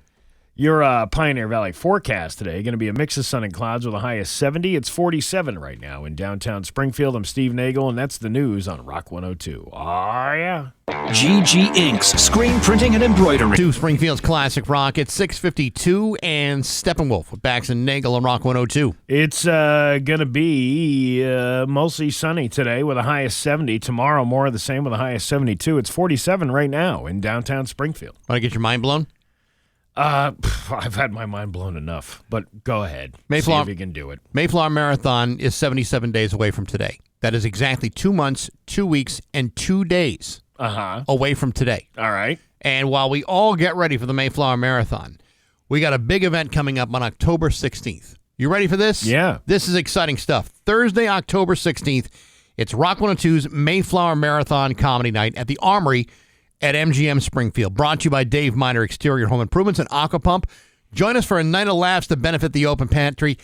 Your Pioneer Valley forecast today going to be a mix of sun and clouds with a high of 70. It's 47 right now in downtown Springfield. I'm Steve Nagle, and that's the news on Rock 102. Oh, yeah. GG Inks, screen printing and embroidery. To Springfield's Classic Rock at 6:52 and Steppenwolf with Bax and Nagle on Rock 102. It's going to be mostly sunny today with a high of 70. Tomorrow, more of the same with a high of 72. It's 47 right now in downtown Springfield. Want to get your mind blown? I've had my mind blown enough, but go ahead. See if you can do it. Mayflower Marathon is 77 days away from today. That is exactly 2 months, 2 weeks, and 2 days away from today. All right. And while we all get ready for the Mayflower Marathon, we got a big event coming up on October 16th. You ready for this? Yeah. This is exciting stuff. Thursday, October 16th, it's Rock 102's Mayflower Marathon Comedy Night at the Armory at MGM Springfield. Brought to you by Dave Miner Exterior Home Improvements and Aquapump. Join us for a night of laughs to benefit the Open Pantry.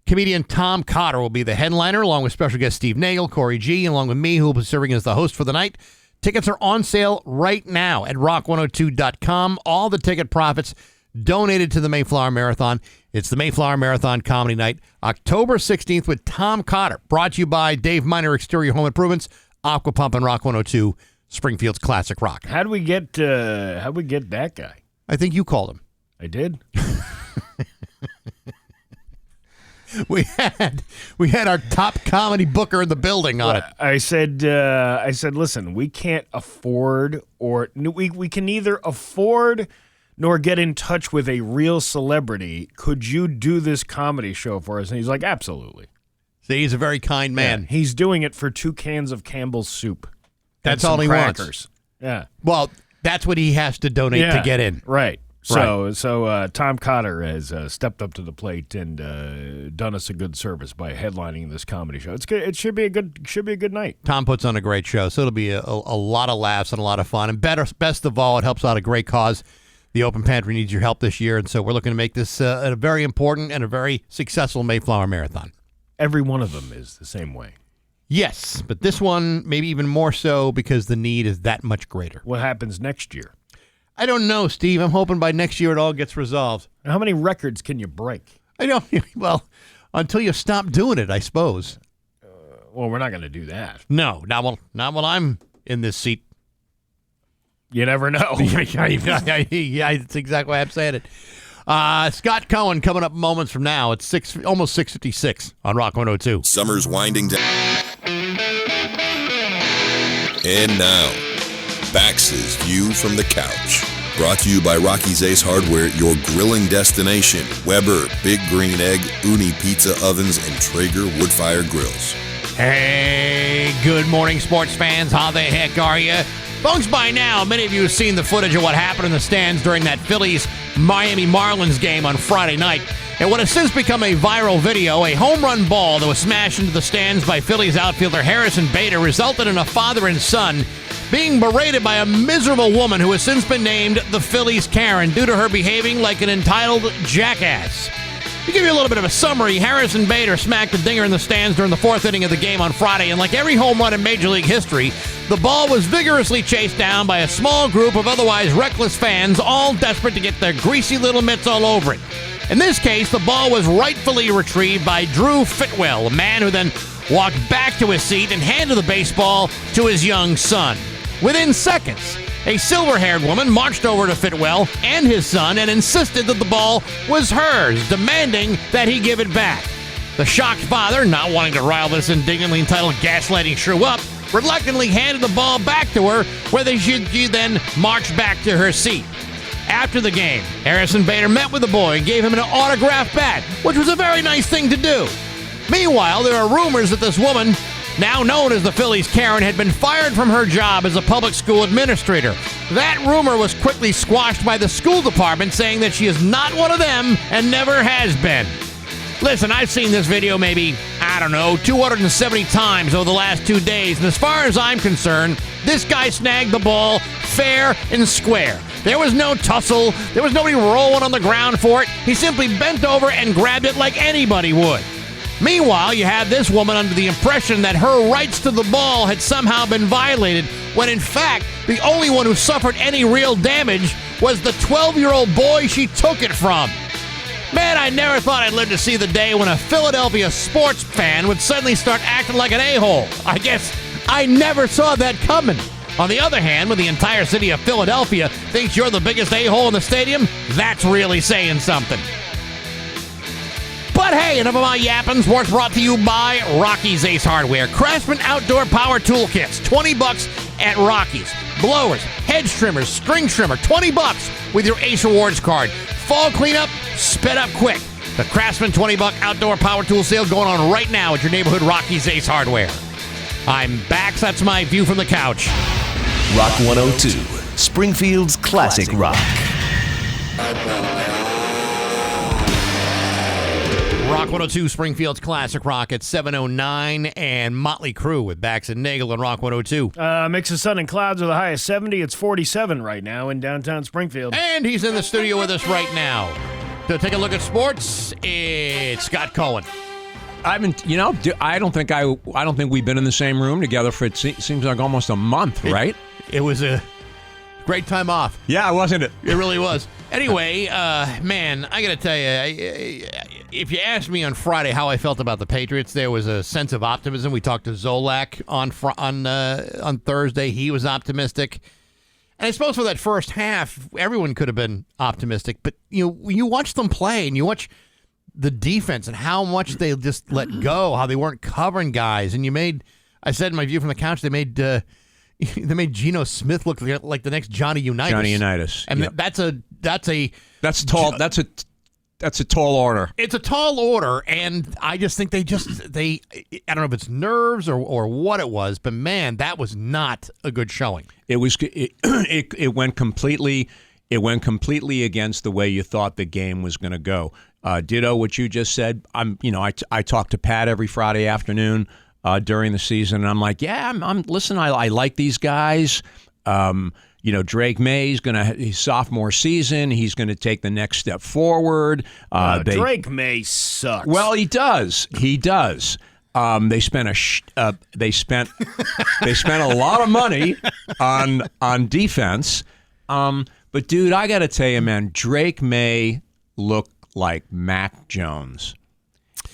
Comedian Tom Cotter will be the headliner, along with special guest Steve Nagle, Corey G., along with me, who will be serving as the host for the night. Tickets are on sale right now at rock102.com. All the ticket profits donated to the Mayflower Marathon. It's the Mayflower Marathon Comedy Night, October 16th with Tom Cotter. Brought to you by Dave Miner Exterior Home Improvements, Aquapump, and Rock 102. Springfield's Classic Rock. How'd we get that guy? I think you called him. I did. We had our top comedy booker in the building on it. I said, listen, we can't afford, or we can neither afford nor get in touch with a real celebrity. Could you do this comedy show for us? And he's like, absolutely. See, he's a very kind man. Yeah, he's doing it for 2 cans of Campbell's soup. That's all he crackers. wants. Yeah. Well, that's what he has to donate to get in. Right. So Tom Cotter has stepped up to the plate and done us a good service by headlining this comedy show. It's good. It should be a good night. Tom puts on a great show, so it'll be a lot of laughs and a lot of fun. And best of all, it helps out a great cause. The Open Pantry needs your help this year, and so we're looking to make this a very important and a very successful Mayflower Marathon. Every one of them is the same way. Yes, but this one maybe even more so because the need is that much greater. What happens next year? I don't know, Steve. I'm hoping by next year it all gets resolved. How many records can you break? I don't. Well, until you stop doing it, I suppose. Well, we're not going to do that. No, not while I'm in this seat. You never know. Yeah, that's exactly why I'm saying it. Scott Cohen coming up moments from now. It's almost 6:56 on Rock 102. Summer's winding down. And now, Bax's View from the Couch. Brought to you by Rocky's Ace Hardware, your grilling destination. Weber, Big Green Egg, Uni Pizza Ovens, and Traeger Woodfire Grills. Hey, good morning, sports fans. How the heck are you? Folks, by now, many of you have seen the footage of what happened in the stands during that Phillies-Miami Marlins game on Friday night. And what has since become a viral video, a home run ball that was smashed into the stands by Phillies outfielder Harrison Bader resulted in a father and son being berated by a miserable woman who has since been named the Phillies Karen due to her behaving like an entitled jackass. To give you a little bit of a summary, Harrison Bader smacked a dinger in the stands during the fourth inning of the game on Friday, and like every home run in Major League history, the ball was vigorously chased down by a small group of otherwise reckless fans, all desperate to get their greasy little mitts all over it. In this case, the ball was rightfully retrieved by Drew Fitwell, a man who then walked back to his seat and handed the baseball to his young son. Within seconds, a silver-haired woman marched over to Fitwell and his son and insisted that the ball was hers, demanding that he give it back. The shocked father, not wanting to rile this indignantly entitled gaslighting shrew up, reluctantly handed the ball back to her, where she then marched back to her seat. After the game, Harrison Bader met with the boy and gave him an autographed bat, which was a very nice thing to do. Meanwhile, there are rumors that this woman, now known as the Phillies Karen, had been fired from her job as a public school administrator. That rumor was quickly squashed by the school department, saying that she is not one of them and never has been. Listen, I've seen this video maybe, 270 times over the last 2 days, and as far as I'm concerned, this guy snagged the ball fair and square. There was no tussle. There was nobody rolling on the ground for it. He simply bent over and grabbed it like anybody would. Meanwhile, you had this woman under the impression that her rights to the ball had somehow been violated, when in fact, the only one who suffered any real damage was the 12-year-old boy she took it from. Man, I never thought I'd live to see the day when a Philadelphia sports fan would suddenly start acting like an a-hole. I guess I never saw that coming. On the other hand, when the entire city of Philadelphia thinks you're the biggest a-hole in the stadium, that's really saying something. But hey, enough of my yapping. Sports brought to you by Rocky's Ace Hardware. Craftsman Outdoor Power Tool Kits, $20 at Rocky's. Blowers, hedge trimmers, string trimmer, $20 with your Ace Rewards card. Fall cleanup, sped up quick. The Craftsman $20 Outdoor Power Tool sale going on right now at your neighborhood Rocky's Ace Hardware. I'm Bax. That's my view from the couch. Rock 102, Springfield's classic rock. Rock 102, Springfield's classic rock at 7:09, and Motley Crue with Bax and Nagle on Rock 102. Mix of sun and clouds with a high of 70. It's 47 right now in downtown Springfield. And he's in the studio with us right now to take a look at sports. It's Scott Cohen. I don't think we've been in the same room together for, it seems like almost a month, right? It was a great time off. Yeah, wasn't it? It really was. Anyway, man, I got to tell you, if you asked me on Friday how I felt about the Patriots, there was a sense of optimism. We talked to Zolak on Thursday. He was optimistic. And I suppose for that first half, everyone could have been optimistic. But you watch them play, and you watch the defense and how much they just let go, how they weren't covering guys. And I said in my view from the couch, they made Geno Smith look like the next Johnny Unitas. Johnny Unitas. And yep. That's tall. That's a tall order. It's a tall order, and I just think they I don't know if it's nerves or what it was, but man, that was not a good showing. It went completely against the way you thought the game was going to go. Ditto what you just said. I talk to Pat every Friday afternoon during the season, and I'm like, yeah, listen, I like these guys. Drake May's his sophomore season. He's going to take the next step forward. Drake May sucks. Well, he does. He does. They spent a lot of money on defense. But dude, I got to tell you, man, Drake May looked like Mac Jones.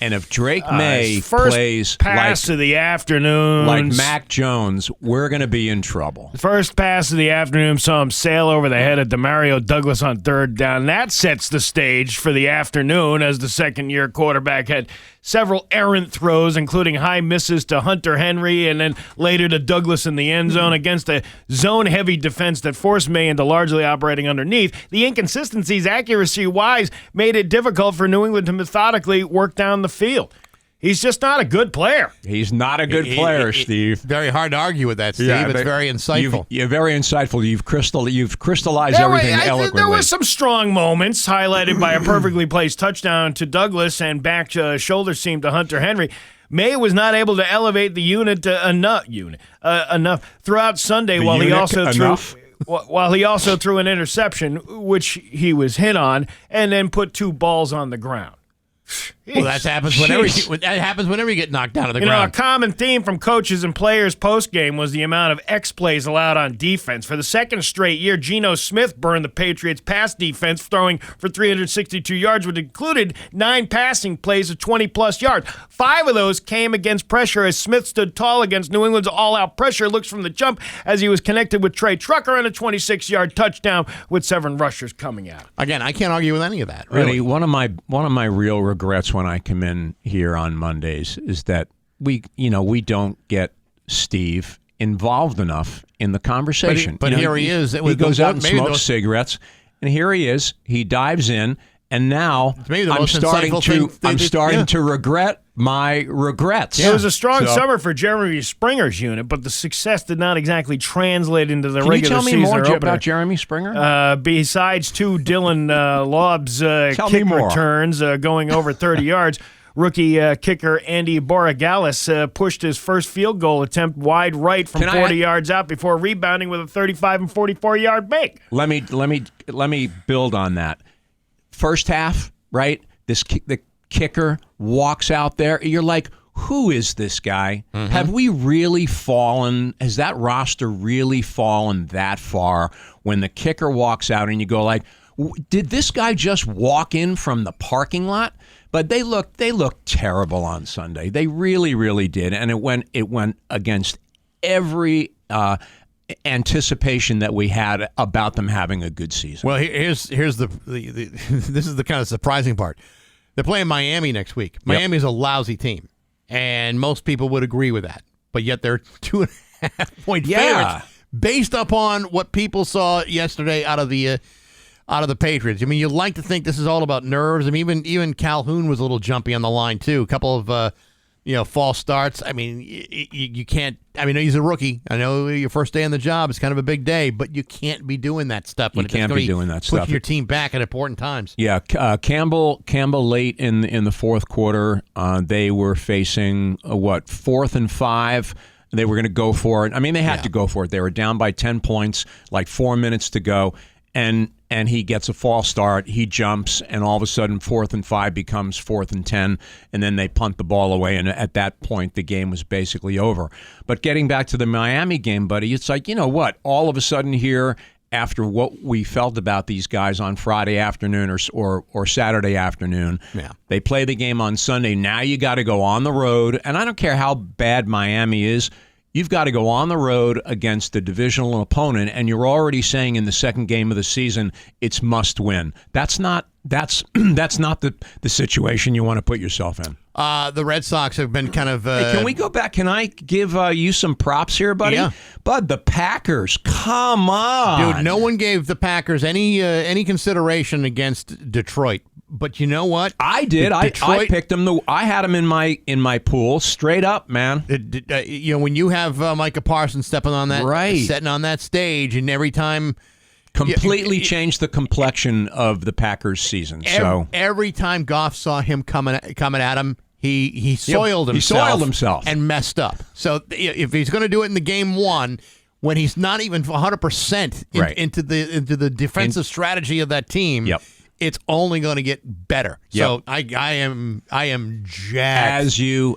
And if Drake May first plays pass of the afternoon, like Mac Jones, we're going to be in trouble. First pass of the afternoon saw him sail over the head of Demario Douglas on third down. That sets the stage for the afternoon as the second-year quarterback had several errant throws, including high misses to Hunter Henry and then later to Douglas in the end zone against a zone-heavy defense that forced May into largely operating underneath. The inconsistencies accuracy-wise made it difficult for New England to methodically work down the field. He's just not a good player. He's not a good player, Steve. Very hard to argue with that, Steve. Yeah, it's very insightful. You're very insightful. You've crystallized everything eloquently. There were some strong moments highlighted by a perfectly placed touchdown to Douglas and back shoulder seam to Hunter Henry. May was not able to elevate the unit enough throughout Sunday while he also threw an interception, which he was hit on, and then put 2 balls on the ground. Well, that happens whenever you get knocked down to the ground. A common theme from coaches and players post-game was the amount of X-plays allowed on defense. For the second straight year, Geno Smith burned the Patriots' pass defense, throwing for 362 yards, which included 9 passing plays of 20-plus yards. 5 of those came against pressure as Smith stood tall against New England's all-out pressure looks from the jump as he was connected with Trey Trucker and a 26-yard touchdown with 7 rushers coming out. Again, I can't argue with any of that. Really, one of my real regrets when I come in here on Mondays is that we don't get Steve involved enough in the conversation. But here he is. He goes out and smokes cigarettes, and here he is. He dives in, and now I'm starting to regret my regrets. It was a strong summer for Jeremy Springer's unit, but the success did not exactly translate into the regular season. Can you tell me more about Jeremy Springer? Besides 2 Dylan Lob's kick returns going over 30 yards, rookie kicker Andy Borregales pushed his first field goal attempt wide right from 40 yards out before rebounding with a 35 and 44-yard make. Let me build on that. First half, right? The kicker walks out there. You're like, who is this guy? Mm-hmm. Have we really fallen? Has that roster really fallen that far when the kicker walks out and you go like, did this guy just walk in from the parking lot? But they looked terrible on Sunday. They really, really did. And it went against every anticipation that we had about them having a good season. Well, here's the this is the kind of surprising part. They're playing Miami next week. Miami's a lousy team, and most people would agree with that. But yet they're 2.5-point favorites based upon what people saw yesterday out of the Patriots. I mean, you like to think this is all about nerves. I mean, even Calhoun was a little jumpy on the line too. A couple of false starts. I mean, you can't. I mean, he's a rookie. I know your first day on the job is kind of a big day, but you can't be doing that stuff. You can't be doing that stuff. Pushing your team back at important times. Yeah, Campbell late in the fourth quarter, they were facing 4th and 5. They were going to go for it. I mean, they had to go for it. They were down by 10 points, like 4 minutes to go, and he gets a false start. He jumps, and all of a sudden 4th and 5 becomes 4th and 10, and then they punt the ball away, and at that point the game was basically over. But getting back to the Miami game, buddy, it's like, you know what? All of a sudden here, after what we felt about these guys on Friday afternoon or Saturday afternoon, they play the game on Sunday. Now you got to go on the road, and I don't care how bad Miami is. You've got to go on the road against a divisional opponent, and you're already saying in the second game of the season it's must win. That's not the situation you want to put yourself in. The Red Sox have been kind of. Hey, can we go back? Can I give you some props here, buddy? Yeah. Bud, the Packers. Come on, dude. No one gave the Packers any consideration against Detroit. But you know what? I did. I picked them. I had them in my pool, straight up, man. When you have Micah Parsons stepping on that, sitting on that stage, and every time completely changed the complexion of the Packers season. Every time Goff saw him coming at him, he soiled himself. He soiled himself and messed up. So if he's going to do it in the game one, when he's not even 100% into the defensive strategy of that team. Yep. it's only going to get better. So I am jacked. As you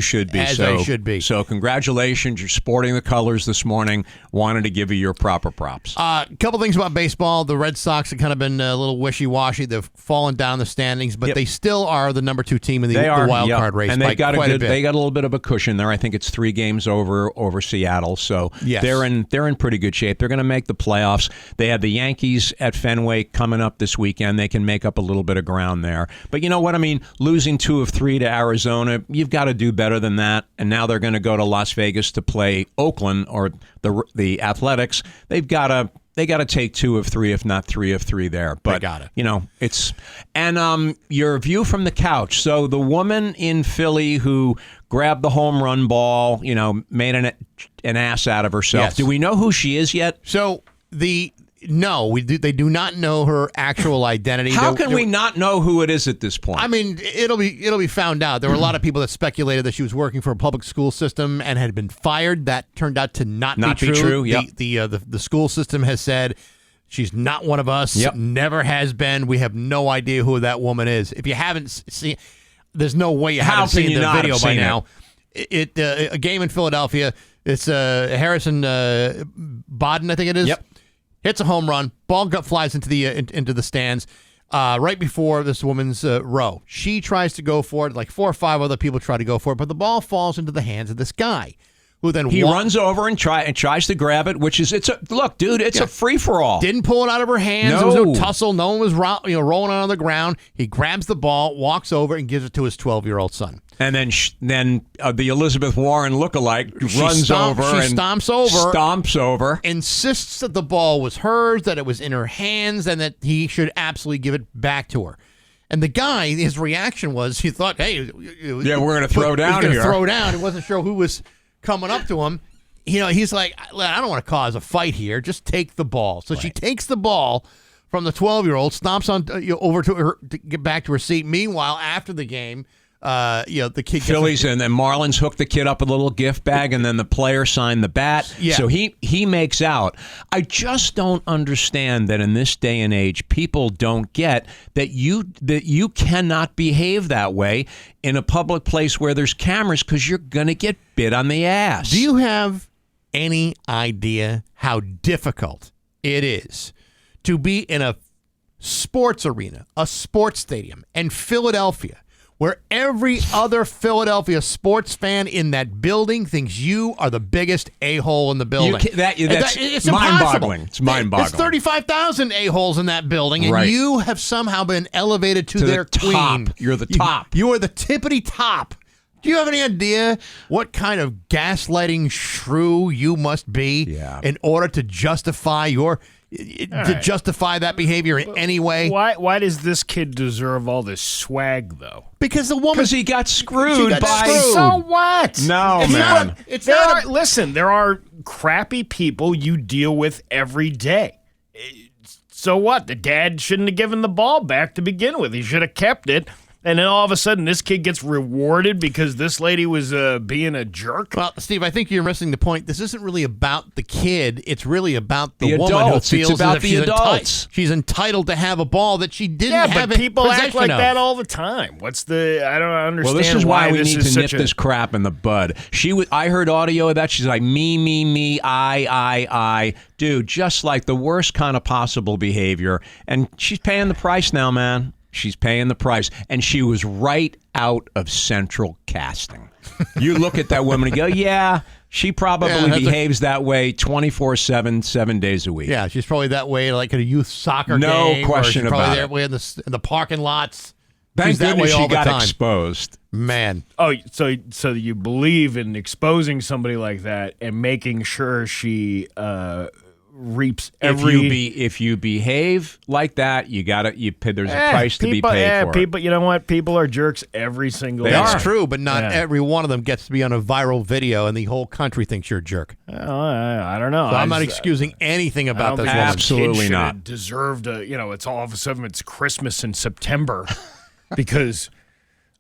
should be. As I should be. So congratulations, you're sporting the colors this morning. Wanted to give you your proper props. A couple things about baseball. The Red Sox have kind of been a little wishy-washy. They've fallen down the standings, but they still are the number 2 team in the wild card race. And they got quite a bit. They got a little bit of a cushion there. I think it's 3 games over Seattle. So they're in pretty good shape. They're going to make the playoffs. They have the Yankees at Fenway coming up this weekend. They can make up a little bit of ground there. But you know what I mean? Losing 2 of 3 to Arizona, you've got to do better than that. And now they're going to go to Las Vegas to play Oakland or the Athletics. They got to take 2 of 3, if not 3 of 3 there. But they got it. You know, it's your view from the couch. So the woman in Philly who grabbed the home run ball, you know, made an ass out of herself. Yes. Do we know who she is yet? So No, they do not know her actual identity. How can we not know who it is at this point? I mean, it'll be found out. There were a lot of people that speculated that she was working for a public school system and had been fired. That turned out to not be true. Yep. The school system has said she's not one of us. Yep. Never has been. We have no idea who that woman is. If you haven't seen, there's no way you haven't seen the video by now. A game in Philadelphia. It's Harrison Bodden, I think it is. Yep. Hits a home run. Ball flies into the stands right before this woman's row. She tries to go for it. Like 4 or 5 other people try to go for it, but the ball falls into the hands of this guy, who then runs over and tries to grab it. Which is look, dude, it's a free for all. Didn't pull it out of her hands. There was no tussle. No one was rolling on the ground. He grabs the ball, walks over, and gives it to his 12-year-old son. And then the Elizabeth Warren lookalike runs over and stomps over. Insists that the ball was hers, that it was in her hands, and that he should absolutely give it back to her. And the guy, his reaction was, he thought, hey, we're going to throw down here. Throw down. He wasn't sure who was coming up to him. You know, he's like, I don't want to cause a fight here. Just take the ball. So she takes the ball from the 12-year-old, stomps on over to her to get back to her seat. Meanwhile, after the game, the kid Phillies and then Marlins hooked the kid up a little gift bag, and then the player signed the bat. Yeah. So he makes out. I just don't understand that in this day and age, people don't get that you cannot behave that way in a public place where there's cameras, because you're gonna get bit on the ass. Do you have any idea how difficult it is to be in a sports arena, a sports stadium in Philadelphia, where every other Philadelphia sports fan in that building thinks you are the biggest a-hole in the building? It's mind-boggling. It's mind-boggling. There's 35,000 a-holes in that building, and you have somehow been elevated to their queen. Top. You're the top. You are the tippity top. Do you have any idea what kind of gaslighting shrew you must be in order to justify justify that behavior in any way? Why does this kid deserve all this swag, though? Because the woman... Because he got screwed by... So what? No, man. There are crappy people you deal with every day. So what? The dad shouldn't have given the ball back to begin with. He should have kept it. And then all of a sudden, this kid gets rewarded because this lady was being a jerk? Well, Steve, I think you're missing the point. This isn't really about the kid. It's really about the woman adults. who feels it's about as if the adults. She's entitled to have a ball that she didn't have Yeah, but people act like of. that all the time. I don't understand. Well, this is why we this need is to nip such this crap in the bud. I heard audio of that. She's like, me, I. Dude, just like the worst kind of possible behavior. And she's paying the price now, man. She's paying the price. And she was right out of Central Casting. You look at that woman and go, yeah, she probably behaves that way 24/7, 7 days a week. Yeah, she's probably that way like at a youth soccer game. No question about it. Probably that way in the parking lots. Thank that goodness way all she got the time. exposed. Man. Oh, so you believe in exposing somebody like that and making sure she reaps every... If you behave like that, there's a price to be paid for. People, you know what? People are jerks every single day. That's true, but not every one of them gets to be on a viral video and the whole country thinks you're a jerk. I don't know. So I'm not excusing anything about this woman. Absolutely not. Deserved it's all of a sudden it's Christmas in September because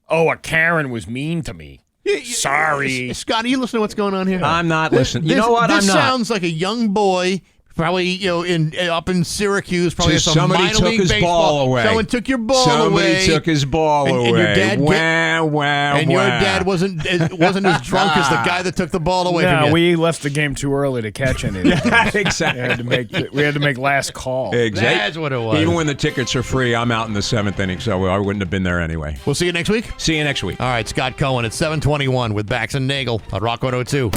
a Karen was mean to me. Sorry. Scott, are you listening to what's going on here? I'm not listening. You know what? This I'm not. sounds like a young boy Probably, up in Syracuse, probably Just some somebody minor took league his baseball. ball away. Someone took your ball away. Somebody took his ball away. And your dad Your your dad wasn't as drunk as the guy that took the ball away from No, you. we left the game too early to catch anything. Exactly. We had to make last call. Exactly. That's what it was. Even when the tickets are free, I'm out in the 7th inning, so I wouldn't have been there anyway. We'll see you next week. See you next week. All right, Scott Cohen at 7:21 with Bax and Nagle on Rock 102.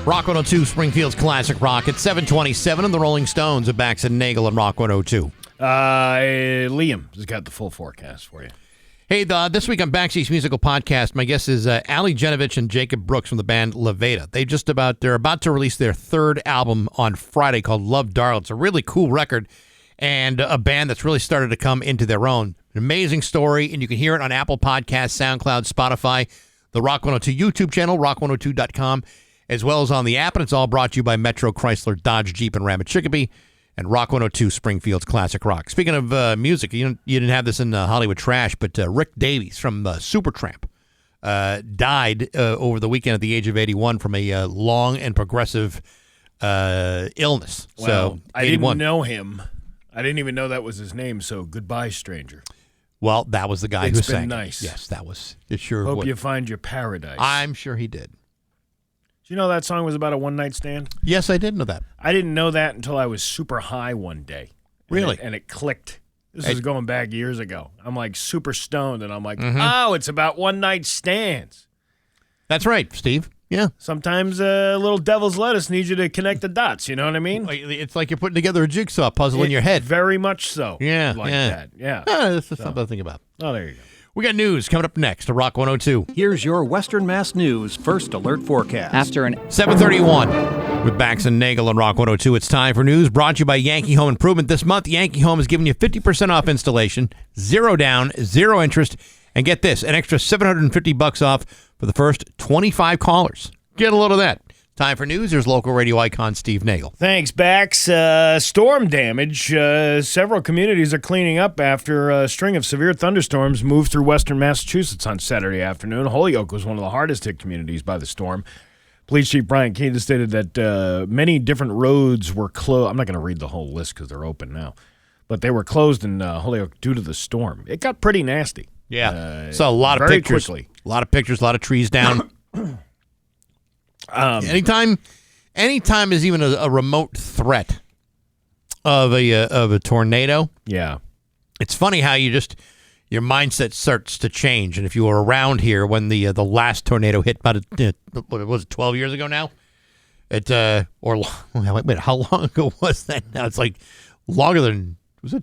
Rock 102, Springfield's Classic Rock at 7:27 and the Rolling Stones at Bax and Nagle on Rock 102. Liam has got the full forecast for you. Hey, this week on Baxi's Musical Podcast, my guest is Ali Genovich and Jacob Brooks from the band Levada. They're about to release their third album on Friday called Love Darl. It's a really cool record and a band that's really started to come into their own. An amazing story, and you can hear it on Apple Podcasts, SoundCloud, Spotify, the Rock 102 YouTube channel, rock102.com, as well as on the app, and it's all brought to you by Metro Chrysler, Dodge, Jeep, and Ram at Chicopee, and Rock 102, Springfield's Classic Rock. Speaking of music, you didn't have this in Hollywood Trash, but Rick Davies from Supertramp died over the weekend at the age of 81 from a long and progressive illness. Well, so I 81. didn't know him. I didn't even know that was his name, so goodbye, stranger. Well, that was the guy It's who been sang. nice. Yes, that was. It sure Hope would. you find your paradise. I'm sure he did. Do you know that song was about a one-night stand? Yes, I did know that. I didn't know that until I was super high one day. Really? And it clicked. This is going back years ago. I'm like super stoned, and I'm like, Mm-hmm. oh, it's about one-night stands. That's right, Steve. Yeah. Sometimes a little devil's lettuce needs you to connect the dots. You know what I mean? It's like you're putting together a jigsaw puzzle in your head. Very much so. Yeah. Like yeah. that. Yeah. That's something to think about. Oh, there you go. We got news coming up next to Rock 102. Here's your Western Mass News First Alert Forecast. After an 7:31 with Bax and Nagle on Rock 102. It's time for news brought to you by Yankee Home Improvement. This month, Yankee Home is giving you 50% off installation, 0 down, 0 interest, and get this, an extra $750 off for the first 25 callers. Get a load of that. Time for news. There's local radio icon Steve Nagle. Thanks, Bax. Storm damage. Several communities are cleaning up after a string of severe thunderstorms moved through western Massachusetts on Saturday afternoon. Holyoke was one of the hardest hit communities by the storm. Police Chief Brian Keene stated that many different roads were closed. I'm not going to read the whole list because they're open now. But they were closed in Holyoke due to the storm. It got pretty nasty. Yeah. So a lot of very pictures. quickly. A lot of pictures, a lot of trees down. Anytime is even a remote threat of a tornado. Yeah, it's funny how your mindset starts to change. And if you were around here when the last tornado hit, about what was it, 12 years ago now? Wait, how long ago was that? Now it's like longer than was it?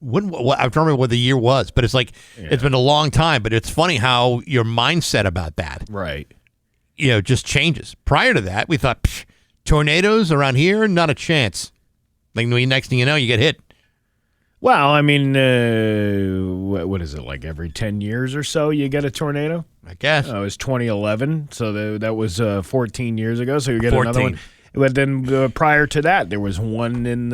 I don't remember what the year was, but it's like It's been a long time. But it's funny how your mindset about that, right? Just changes. Prior to that, we thought, tornadoes around here, not a chance. Like, next thing you know, you get hit. Well, I mean, what is it, like every 10 years or so you get a tornado? I guess. It was 2011, so that was 14 years ago, so you get 14. another one. But then prior to that, there was one in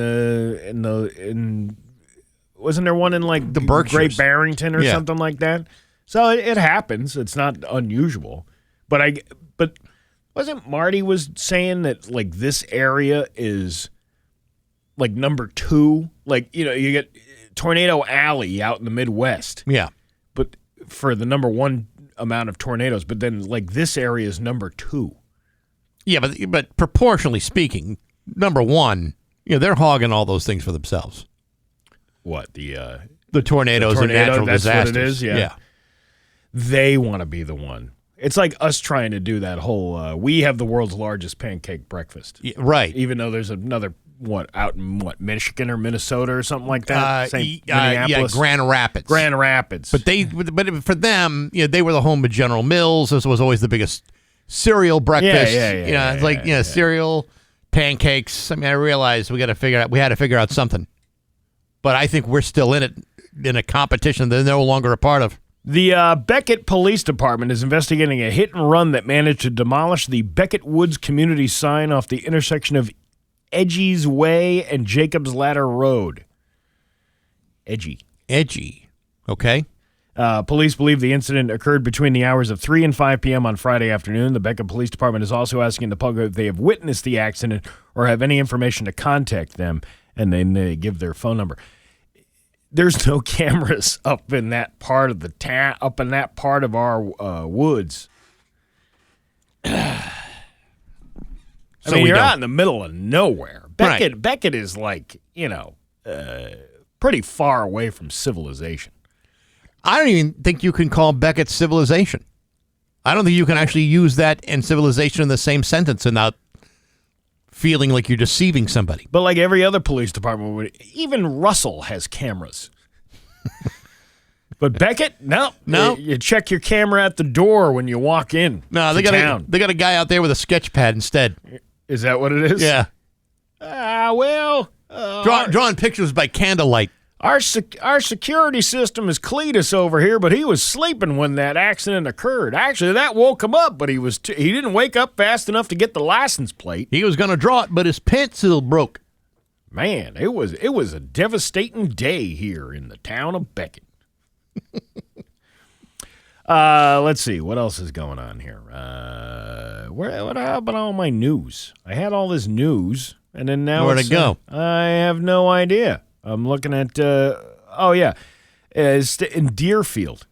wasn't there one in like the Berkshires, Great Barrington or something like that? So it happens. It's not unusual. But wasn't Marty was saying that like this area is like number 2? Like, you get Tornado Alley out in the Midwest. Yeah. But for the number 1 amount of tornadoes, but then like this area is number 2. Yeah, but proportionally speaking, number 1, they're hogging all those things for themselves. What, the tornadoes and natural that's disasters. What it is, yeah. They want to be the one. It's like us trying to do that whole, we have the world's largest pancake breakfast. Yeah, right. Even though there's another, out in Michigan or Minnesota or something like that? Yeah, Grand Rapids. Grand Rapids. But for them, they were the home of General Mills. This was always the biggest cereal breakfast. Cereal, pancakes. I mean, I realized we had to figure out something. But I think we're still in it, in a competition they're no longer a part of. The Beckett Police Department is investigating a hit and run that managed to demolish the Beckett Woods community sign off the intersection of Edgy's Way and Jacob's Ladder Road. Edgy. Okay. Police believe the incident occurred between the hours of 3 and 5 p.m. on Friday afternoon. The Beckett Police Department is also asking the public if they have witnessed the accident or have any information to contact them, and then they give their phone number. There's no cameras up in that part of the town, up in that part of our woods. I mean, you're out in the middle of nowhere. Beckett is like, pretty far away from civilization. I don't even think you can call Beckett civilization. I don't think you can actually use that and civilization in the same sentence without feeling like you're deceiving somebody. But like every other police department would, even Russell has cameras. But Beckett, no. You check your camera at the door when you walk in. No, they got a guy out there with a sketch pad instead. Is that what it is? Yeah. Drawing pictures by candlelight. Our security system is Cletus over here, but he was sleeping when that accident occurred. Actually, that woke him up, but he didn't wake up fast enough to get the license plate. He was going to draw it, but his pencil broke. Man, it was a devastating day here in the town of Beckett. Let's see what else is going on here. What about all my news? I had all this news, and then now where'd it go? I have no idea. I'm looking at, in Deerfield.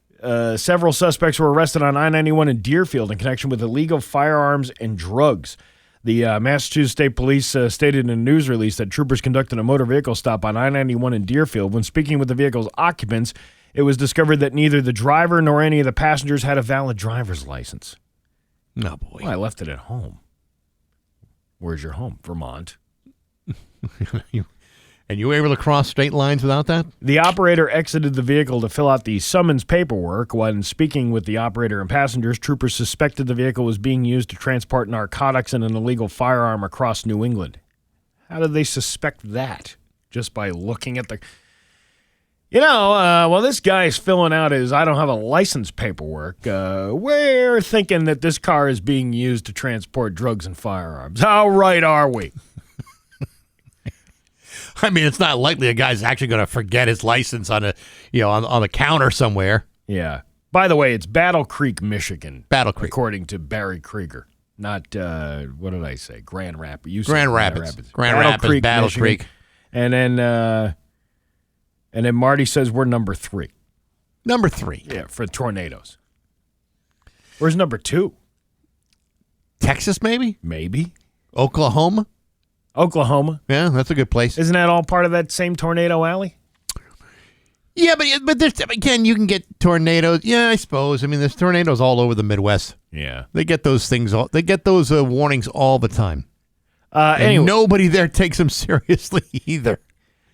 Several suspects were arrested on I-91 in Deerfield in connection with illegal firearms and drugs. The Massachusetts State Police stated in a news release that troopers conducted a motor vehicle stop on I-91 in Deerfield. When speaking with the vehicle's occupants, it was discovered that neither the driver nor any of the passengers had a valid driver's license. No, boy. Well, I left it at home. Where's your home? Vermont. And you were able to cross state lines without that? The operator exited the vehicle to fill out the summons paperwork. When speaking with the operator and passengers, troopers suspected the vehicle was being used to transport narcotics and an illegal firearm across New England. How did they suspect that? Just by looking at the... while this guy's filling out his I don't have a license paperwork, we're thinking that this car is being used to transport drugs and firearms. How right are we? I mean, it's not likely a guy's actually going to forget his license on the counter somewhere. Yeah. By the way, it's Battle Creek, Michigan. Battle Creek, according to Barry Krieger. Not what did I say? Grand Rapids. Grand Rapids. Battle Creek. And then Marty says we're number 3. Number 3. Yeah, for tornadoes. Where's number 2? Texas, maybe. Maybe. Oklahoma. Yeah, that's a good place. Isn't that all part of that same tornado alley? Yeah, but there's, again, you can get tornadoes. Yeah, I suppose. I mean, there's tornadoes all over the Midwest. Yeah, they get those things. They get those warnings all the time. Anyway, nobody there takes them seriously either.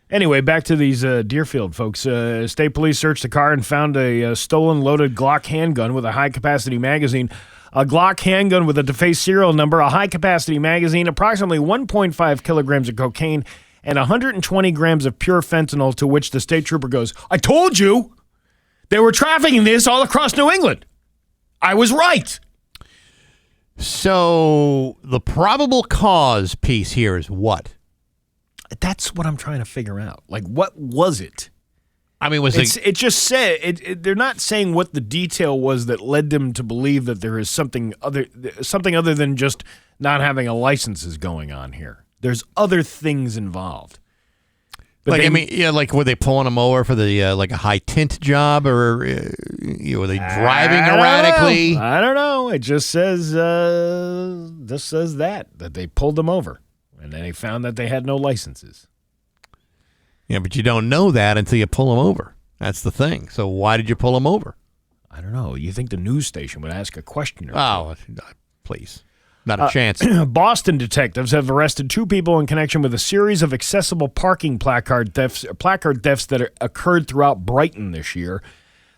Anyway, back to these Deerfield folks. State police searched the car and found a stolen loaded Glock handgun with a high-capacity magazine. A Glock handgun with a defaced serial number, a high-capacity magazine, approximately 1.5 kilograms of cocaine, and 120 grams of pure fentanyl, to which the state trooper goes, I told you! They were trafficking this all across New England. I was right. So the probable cause piece here is what? That's what I'm trying to figure out. Like, what was it? I mean, it just said they're not saying what the detail was that led them to believe that there is something other than just not having a license is going on here. There's other things involved. But were they pulling them over for the like a high tint job, or were they driving erratically? I don't know. It just says that they pulled them over, and then they found that they had no licenses. Yeah, but you don't know that until you pull them over. That's the thing. So why did you pull them over? I don't know. You think the news station would ask a question or two. Oh, please. Not a chance. Boston detectives have arrested 2 people in connection with a series of accessible parking placard thefts that occurred throughout Brighton this year.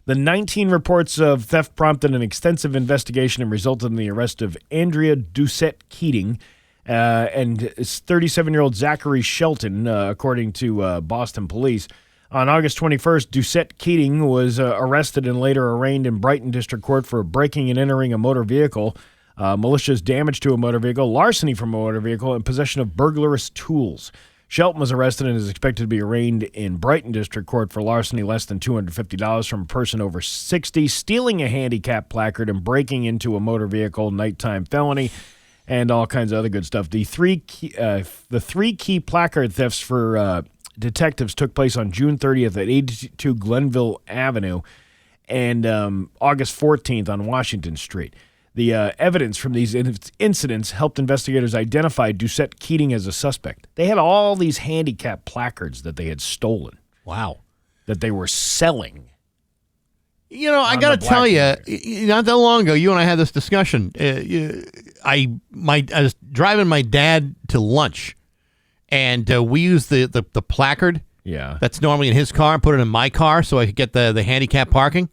The 19 reports of theft prompted an extensive investigation and resulted in the arrest of Andrea Doucette Keating and 37-year-old Zachary Shelton, according to Boston police. On August 21st, Doucette Keating was arrested and later arraigned in Brighton District Court for breaking and entering a motor vehicle, malicious damage to a motor vehicle, larceny from a motor vehicle, and possession of burglarious tools. Shelton was arrested and is expected to be arraigned in Brighton District Court for larceny less than $250 from a person over 60, stealing a handicap placard, and breaking into a motor vehicle, nighttime felony, and all kinds of other good stuff. The three key placard thefts for detectives took place on June 30th at 82 Glenville Avenue and August 14th on Washington Street. The evidence from these incidents helped investigators identify Doucette Keating as a suspect. They had all these handicap placards that they had stolen. Wow. That they were selling. You know, I got to tell you, not that long ago, you and I had this discussion. I was driving my dad to lunch, and we used the placard that's normally in his car and put it in my car so I could get the handicap parking.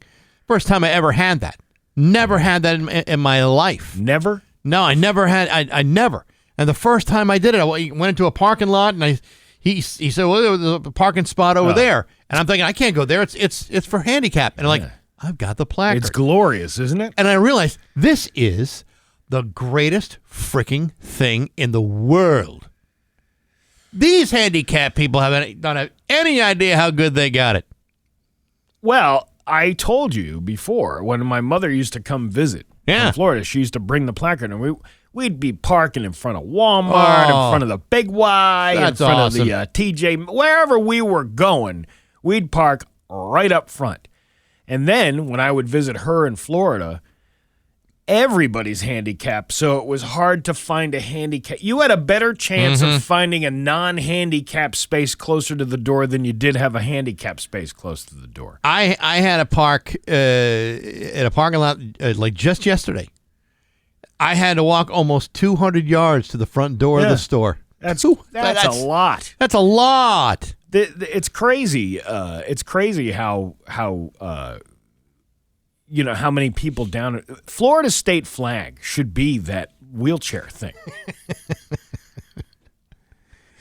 First time I ever had that. Never had that in my life. Never? No, I never had. I never. And the first time I did it, I went into a parking lot, and he said, "Well, there's a parking spot over there." And I'm thinking, I can't go there. It's for handicap. And I'm like, I've got the placard. It's glorious, isn't it? And I realized this is the greatest freaking thing in the world. These handicap people don't have any idea how good they got it. Well, I told you before, when my mother used to come visit in Florida, she used to bring the placard, and we'd be parking in front of Walmart, in front of the Big Y, in front of the TJ, wherever we were going, we'd park right up front. And then when I would visit her in Florida, everybody's handicapped, so it was hard to find a handicap. You had a better chance of finding a non-handicap space closer to the door than you did have a handicap space close to the door. I had a park in a parking lot like just yesterday. I had to walk almost 200 yards to the front door of the store. That's a lot. That's a lot. It's crazy. It's crazy how how many people down Florida state flag should be that wheelchair thing.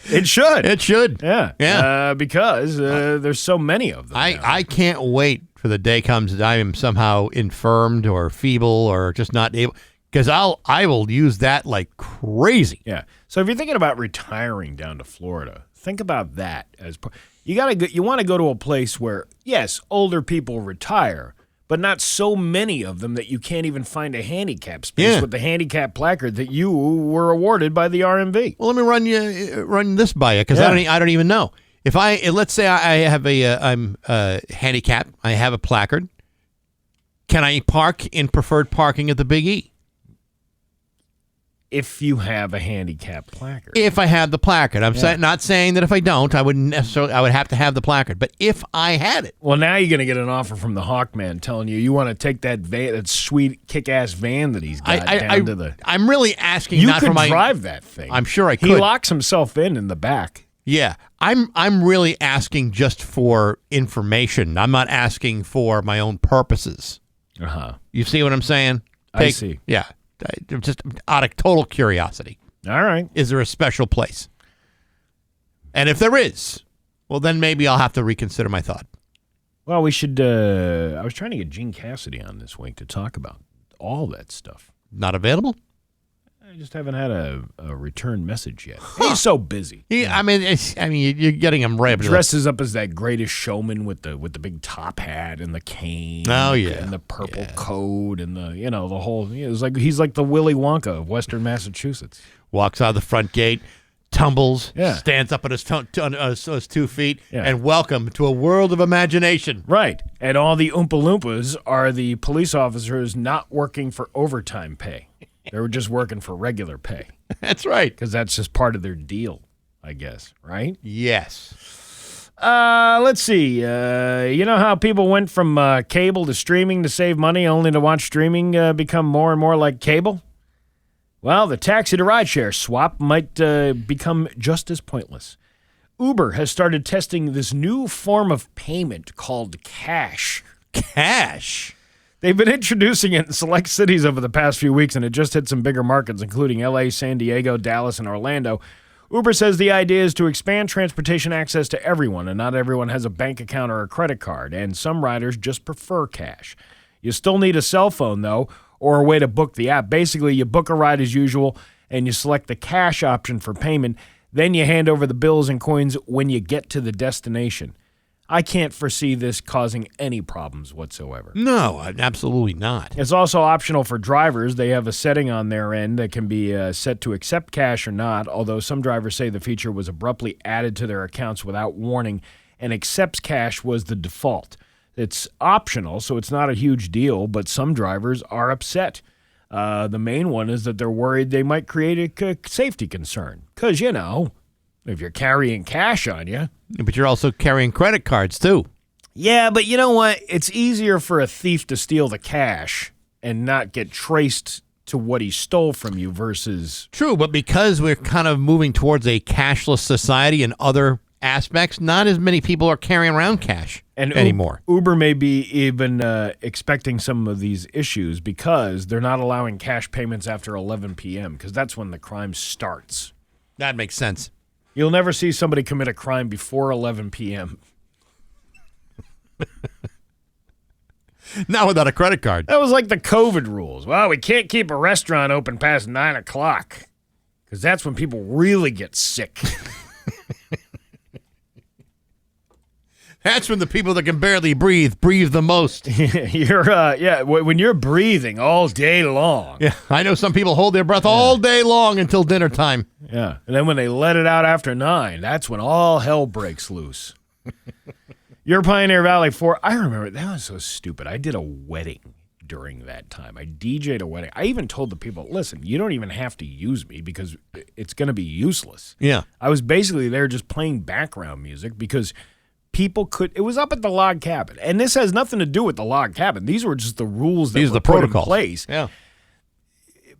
It should. It should. Yeah. Because there's so many of them. I can't wait for the day comes that I am somehow infirmed or feeble or just not able, because I will use that like crazy. Yeah. So if you're thinking about retiring down to Florida, think about that as you want to go to a place where, yes, older people retire, but not so many of them that you can't even find a handicap space with the handicap placard that you were awarded by the RMV. Well, let me run this by you, because I don't even know. Let's say I have I'm handicapped, I have a placard. Can I park in preferred parking at the Big E? If you have a handicap placard. If I have the placard. I'm not saying that if I don't, I would have to have the placard. But if I had it. Well, now you're going to get an offer from the Hawkman telling you want to take that van, that sweet kick-ass van that he's got down to the... I'm really asking you not could for my... drive that thing. I'm sure I could. He locks himself in the back. Yeah. I'm really asking just for information. I'm not asking for my own purposes. You see what I'm saying? I see. Yeah. Just out of total curiosity. All right. Is there a special place? And if there is, well, then maybe I'll have to reconsider my thought. Well, we should... I was trying to get Gene Cassidy on this week to talk about all that stuff. Not available? I just haven't had a return message yet. He's so busy. I mean, you're getting him right. He dresses up as that Greatest Showman with the big top hat and the cane. Oh yeah, and the purple coat and the whole. It's like he's like the Willy Wonka of Western Massachusetts. Walks out of the front gate, tumbles, stands up on his 2 feet, and welcome to a world of imagination. Right, and all the Oompa Loompas are the police officers not working for overtime pay. They were just working for regular pay. That's right. Because that's just part of their deal, I guess, right? Yes. Let's see. You know how people went from cable to streaming to save money only to watch streaming become more and more like cable? Well, the taxi to rideshare swap might become just as pointless. Uber has started testing this new form of payment called cash. Cash? They've been introducing it in select cities over the past few weeks, and it just hit some bigger markets, including L.A., San Diego, Dallas, and Orlando. Uber says the idea is to expand transportation access to everyone, and not everyone has a bank account or a credit card, and some riders just prefer cash. You still need a cell phone, though, or a way to book the app. Basically, you book a ride as usual, and you select the cash option for payment. Then you hand over the bills and coins when you get to the destination. I can't foresee this causing any problems whatsoever. No, absolutely not. It's also optional for drivers. They have a setting on their end that can be set to accept cash or not, although some drivers say the feature was abruptly added to their accounts without warning and accepts cash was the default. It's optional, so it's not a huge deal, but some drivers are upset. The main one is that they're worried they might create a safety concern because, if you're carrying cash on you. But you're also carrying credit cards, too. Yeah, but you know what? It's easier for a thief to steal the cash and not get traced to what he stole from you versus... True, but because we're kind of moving towards a cashless society in other aspects, not as many people are carrying around cash anymore. Uber may be even expecting some of these issues because they're not allowing cash payments after 11 p.m. because that's when the crime starts. That makes sense. You'll never see somebody commit a crime before 11 p.m. Not without a credit card. That was like the COVID rules. Well, we can't keep a restaurant open past 9 o'clock because that's when people really get sick. That's when the people that can barely breathe the most. When you're breathing all day long. Yeah, I know some people hold their breath all day long until dinner time. Yeah, and then when they let it out after 9, that's when all hell breaks loose. Your Pioneer Valley 4, I remember, that was so stupid. I did a wedding during that time. I DJ'd a wedding. I even told the people, listen, you don't even have to use me because it's going to be useless. Yeah. I was basically there just playing background music because... people could. It was up at the log cabin, and this has nothing to do with the log cabin. These were just the rules that were put in place. Yeah,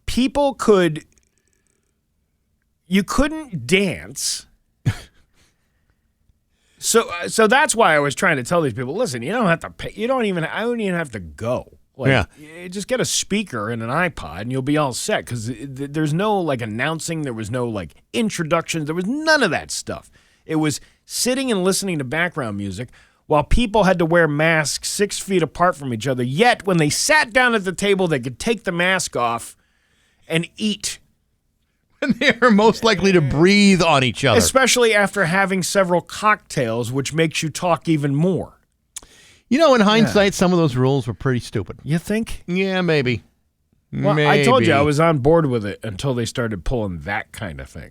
people could. You couldn't dance. So that's why I was trying to tell these people. Listen, you don't have to pay. I don't even have to go. Just get a speaker and an iPod, and you'll be all set. Because there's no announcing. There was no introductions. There was none of that stuff. It was sitting and listening to background music while people had to wear masks 6 feet apart from each other. Yet, when they sat down at the table, they could take the mask off and eat. And they're most likely to breathe on each other. Especially after having several cocktails, which makes you talk even more. In hindsight, some of those rules were pretty stupid. You think? Yeah, maybe. Well, maybe. I told you I was on board with it until they started pulling that kind of thing.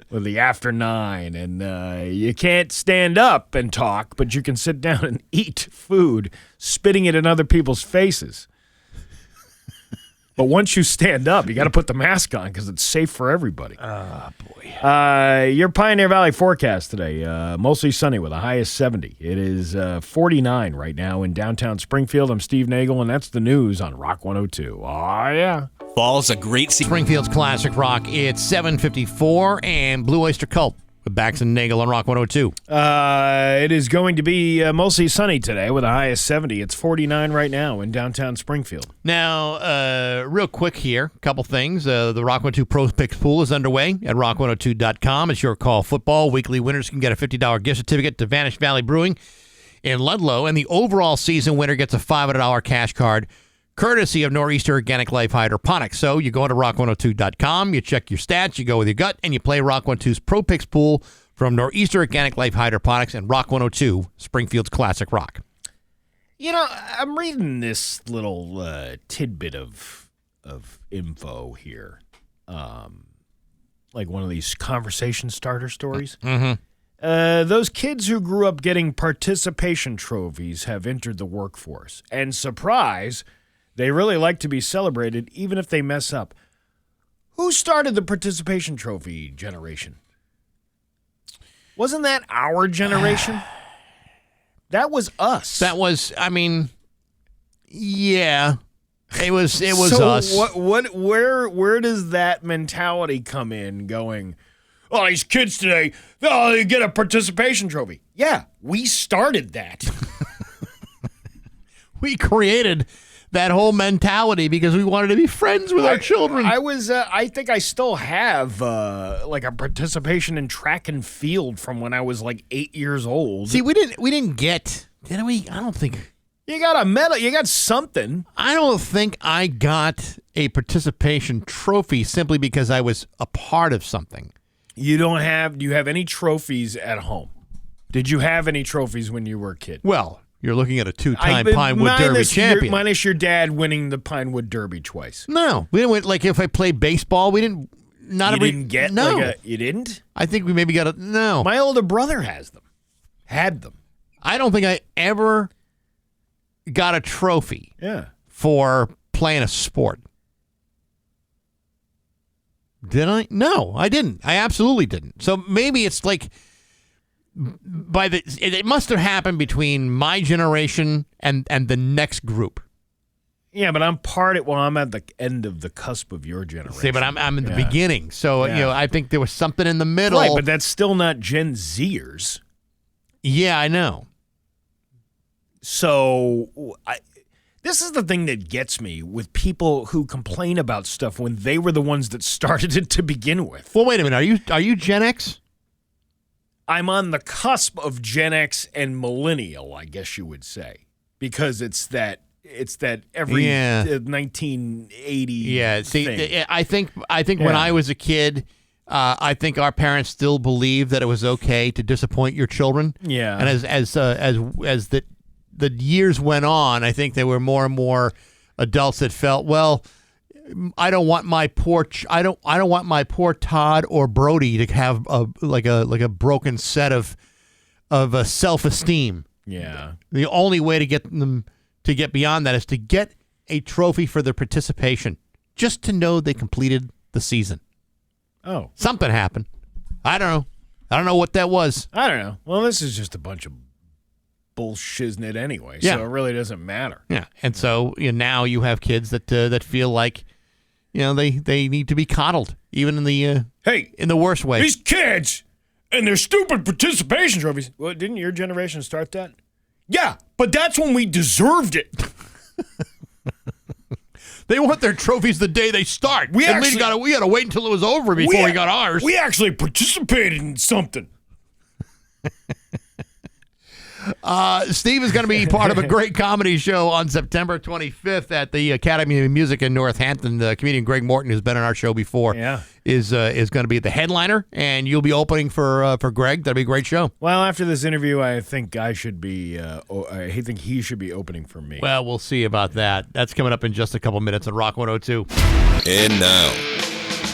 With the after 9, and you can't stand up and talk, but you can sit down and eat food, spitting it in other people's faces. But once you stand up, you got to put the mask on because it's safe for everybody. Oh, boy. Your Pioneer Valley forecast today, mostly sunny with a high of 70. It is 49 right now in downtown Springfield. I'm Steve Nagle, and that's the news on Rock 102. Oh, yeah. Fall's a great season. Springfield's Classic Rock. It's 7:54 and Blue Oyster Cult with Bax and Nagle on Rock 102. It is going to be mostly sunny today with a high of 70. It's 49 right now in downtown Springfield. Now, real quick here, a couple things. The Rock 102 Pro Picks Pool is underway at rock102.com. It's your call football. Weekly winners can get a $50 gift certificate to Vanish Valley Brewing in Ludlow, and the overall season winner gets a $500 cash card courtesy of Nor'easter Organic Life Hydroponics. So you go to rock102.com, you check your stats, you go with your gut, and you play Rock 102's Pro Picks Pool from Nor'easter Organic Life Hydroponics and Rock 102, Springfield's Classic Rock. I'm reading this little tidbit of info here, like one of these conversation starter stories. Mm-hmm. Those kids who grew up getting participation trophies have entered the workforce. And surprise, they really like to be celebrated even if they mess up. Who started the participation trophy generation? Wasn't that our generation? That was us. That was, yeah. It was so us. Where does that mentality come in going, oh, these kids today, they get a participation trophy. Yeah, we started that. We created that whole mentality because we wanted to be friends with our children. I think I still have a participation in track and field from when I was 8 years old. See, we didn't get, did we? I don't think. You got a medal. You got something. I don't think I got a participation trophy simply because I was a part of something. You don't have. Do you have any trophies at home? Did you have any trophies when you were a kid? Well, you're looking at a 2-time Pinewood Derby champion. Minus your dad winning the Pinewood Derby twice. No, we didn't win. Like if I played baseball, we didn't. Didn't get. No, you didn't. I think we maybe got a no. My older brother has them. Had them. I don't think I ever got a trophy. Yeah. For playing a sport. Did I? No, I didn't. I absolutely didn't. So maybe it's like it must have happened between my generation and the next group. Yeah, but I'm I'm at the end of the cusp of your generation. See, but I'm in the beginning. So, I think there was something in the middle. Right, but that's still not Gen Zers. Yeah, I know. So, this is the thing that gets me with people who complain about stuff when they were the ones that started it to begin with. Well, wait a minute. Are you Gen X? I'm on the cusp of Gen X and millennial, I guess you would say, because it's that every 1980 thing. I think when I was a kid, I think our parents still believed that it was okay to disappoint your children. Yeah. And as the years went on, I think there were more and more adults that felt, well, I don't want my poor Todd or Brody to have a broken set of self-esteem. Yeah. The only way to get them to get beyond that is to get a trophy for their participation, just to know they completed the season. Oh. Something happened. I don't know. I don't know what that was. I don't know. Well, this is just a bunch of bullshiznit anyway, so it really doesn't matter. Yeah, and so now you have kids that feel like they need to be coddled, even in the in the worst way. These kids and their stupid participation trophies. Well, didn't your generation start that? Yeah, but that's when we deserved it. They want their trophies the day they start. We had to wait until it was over before we got ours. We actually participated in something. Steve is going to be part of a great comedy show on September 25th at the Academy of Music in Northampton. The comedian Greg Morton, who's been on our show before, is going to be the headliner, and you'll be opening for Greg. That'll be a great show. Well, after this interview, I think I should be. I think he should be opening for me. Well, we'll see about that. That's coming up in just a couple minutes on Rock 102. And now,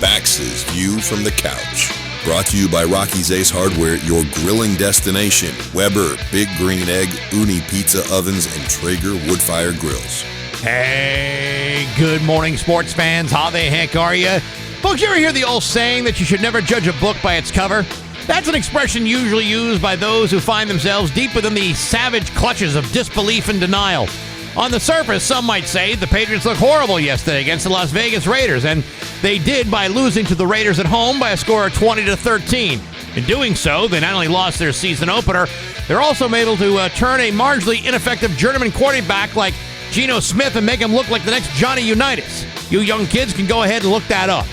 Bax's View from the Couch. Brought to you by Rocky's Ace Hardware, your grilling destination. Weber, Big Green Egg, Uni Pizza Ovens, and Traeger Woodfire Grills. Hey, good morning, sports fans. How the heck are you? Folks, you ever hear the old saying that you should never judge a book by its cover? That's an expression usually used by those who find themselves deep within the savage clutches of disbelief and denial. On the surface, some might say the Patriots looked horrible yesterday against the Las Vegas Raiders, and they did by losing to the Raiders at home by a score of 20-13. In doing so, they not only lost their season opener, they're also able to turn a marginally ineffective journeyman quarterback like Geno Smith and make him look like the next Johnny Unitas. You young kids can go ahead and look that up.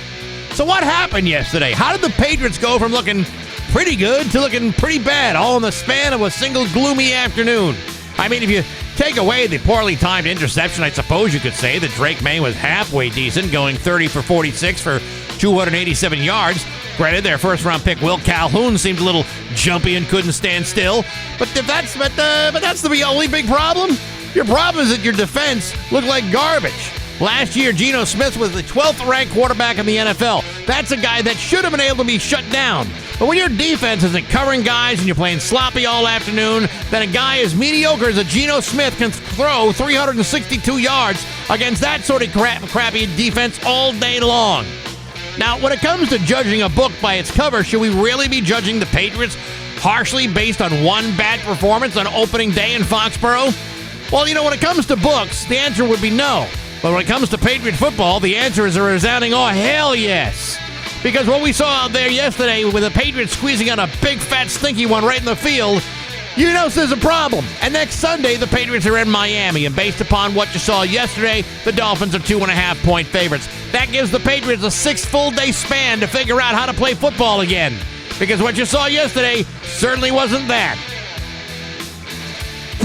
So what happened yesterday? How did the Patriots go from looking pretty good to looking pretty bad, all in the span of a single gloomy afternoon? I mean, if you take away the poorly timed interception, I suppose you could say that Drake May was halfway decent, going 30 for 46 for 287 yards. Granted, their first-round pick, Will Calhoun, seemed a little jumpy and couldn't stand still. But that's the only big problem. Your problem is that your defense looked like garbage. Last year, Geno Smith was the 12th-ranked quarterback in the NFL. That's a guy that should have been able to be shut down. But when your defense isn't covering guys and you're playing sloppy all afternoon, then a guy as mediocre as a Geno Smith can throw 362 yards against that sort of crappy defense all day long. Now, when it comes to judging a book by its cover, should we really be judging the Patriots harshly based on one bad performance on opening day in Foxborough? Well, when it comes to books, the answer would be no. But when it comes to Patriot football, the answer is a resounding, oh, hell yes. Because what we saw out there yesterday with the Patriots squeezing out a big, fat, stinky one right in the field, there's a problem. And next Sunday, the Patriots are in Miami. And based upon what you saw yesterday, the Dolphins are 2.5-point favorites. That gives the Patriots a 6 full-day span to figure out how to play football again. Because what you saw yesterday certainly wasn't that.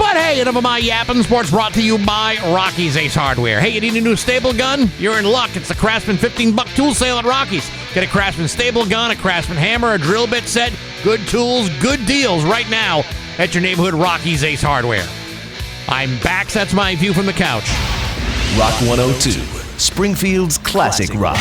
But hey, enough of my yapping. Sports brought to you by Rocky's Ace Hardware. Hey, you need a new staple gun? You're in luck. It's the Craftsman $15 tool sale at Rocky's. Get a Craftsman staple gun, a Craftsman hammer, a drill bit set. Good tools, good deals right now at your neighborhood Rocky's Ace Hardware. I'm Bax. That's my view from the couch. Rock 102, Springfield's classic rock.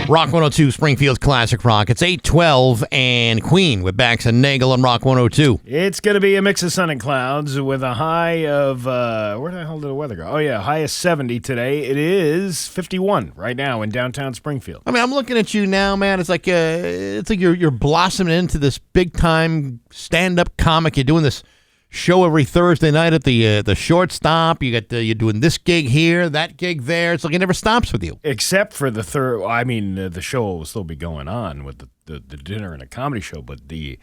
Rock 102, Springfield's classic rock. It's 8:12 and Queen with Bax and Nagle on Rock 102. It's going to be a mix of sun and clouds with a high of, where the hell did the weather go? Oh, yeah, high of 70 today. It is 51 right now in downtown Springfield. I mean, I'm looking at you now, man. It's like you're blossoming into this big-time stand-up comic. You're doing this show every Thursday night at the Shortstop. You're doing this gig here, that gig there. It's like it never stops with you. Except for the the show will still be going on with the dinner and a comedy show, but the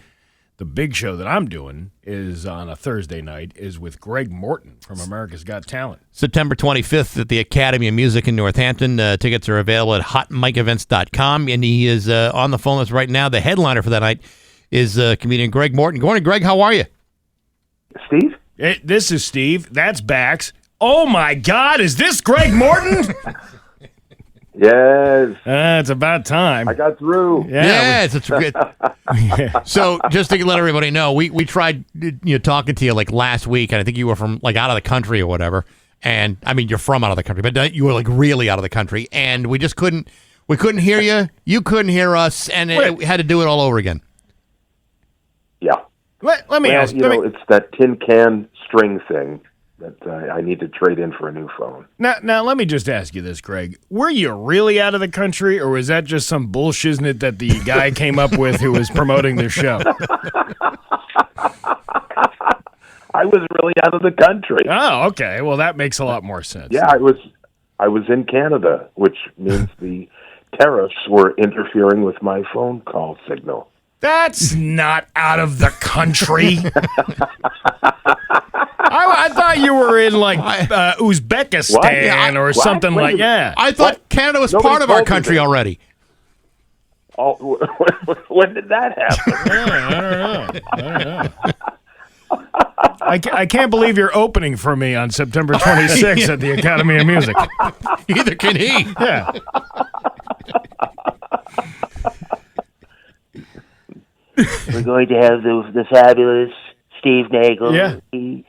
big show that I'm doing is on a Thursday night is with Greg Morton from America's Got Talent. September 25th at the Academy of Music in Northampton. Tickets are available at hotmicevents.com, and he is on the phone with us right now. The headliner for that night is comedian Greg Morton. Good morning, Greg. How are you? Steve? This is Steve. That's Bax. Oh, my God. Is this Greg Morton? Yes. It's about time. I got through. Yes, it's good. So just to let everybody know, we tried talking to you like last week, and I think you were from like out of the country or whatever. And I mean, you're from out of the country, but you were like really out of the country, and we just couldn't hear you. You couldn't hear us, and we had to do it all over again. Yeah. Let me ask you. It's that tin can string thing that I need to trade in for a new phone. Now, let me just ask you this, Greg. Were you really out of the country, or was that just some bullshit that the guy came up with who was promoting the show? I was really out of the country. Oh, okay. Well, that makes a lot more sense. Yeah, I was in Canada, which means the tariffs were interfering with my phone call signal. That's not out of the country. I thought you were in like Uzbekistan or something like that. I thought Canada was part of our country already. Oh, when did that happen? I don't know. I can't believe you're opening for me on September 26th at the Academy of Music. Neither can he. Yeah. We're going to have the fabulous Steve Nagle. Yeah. He's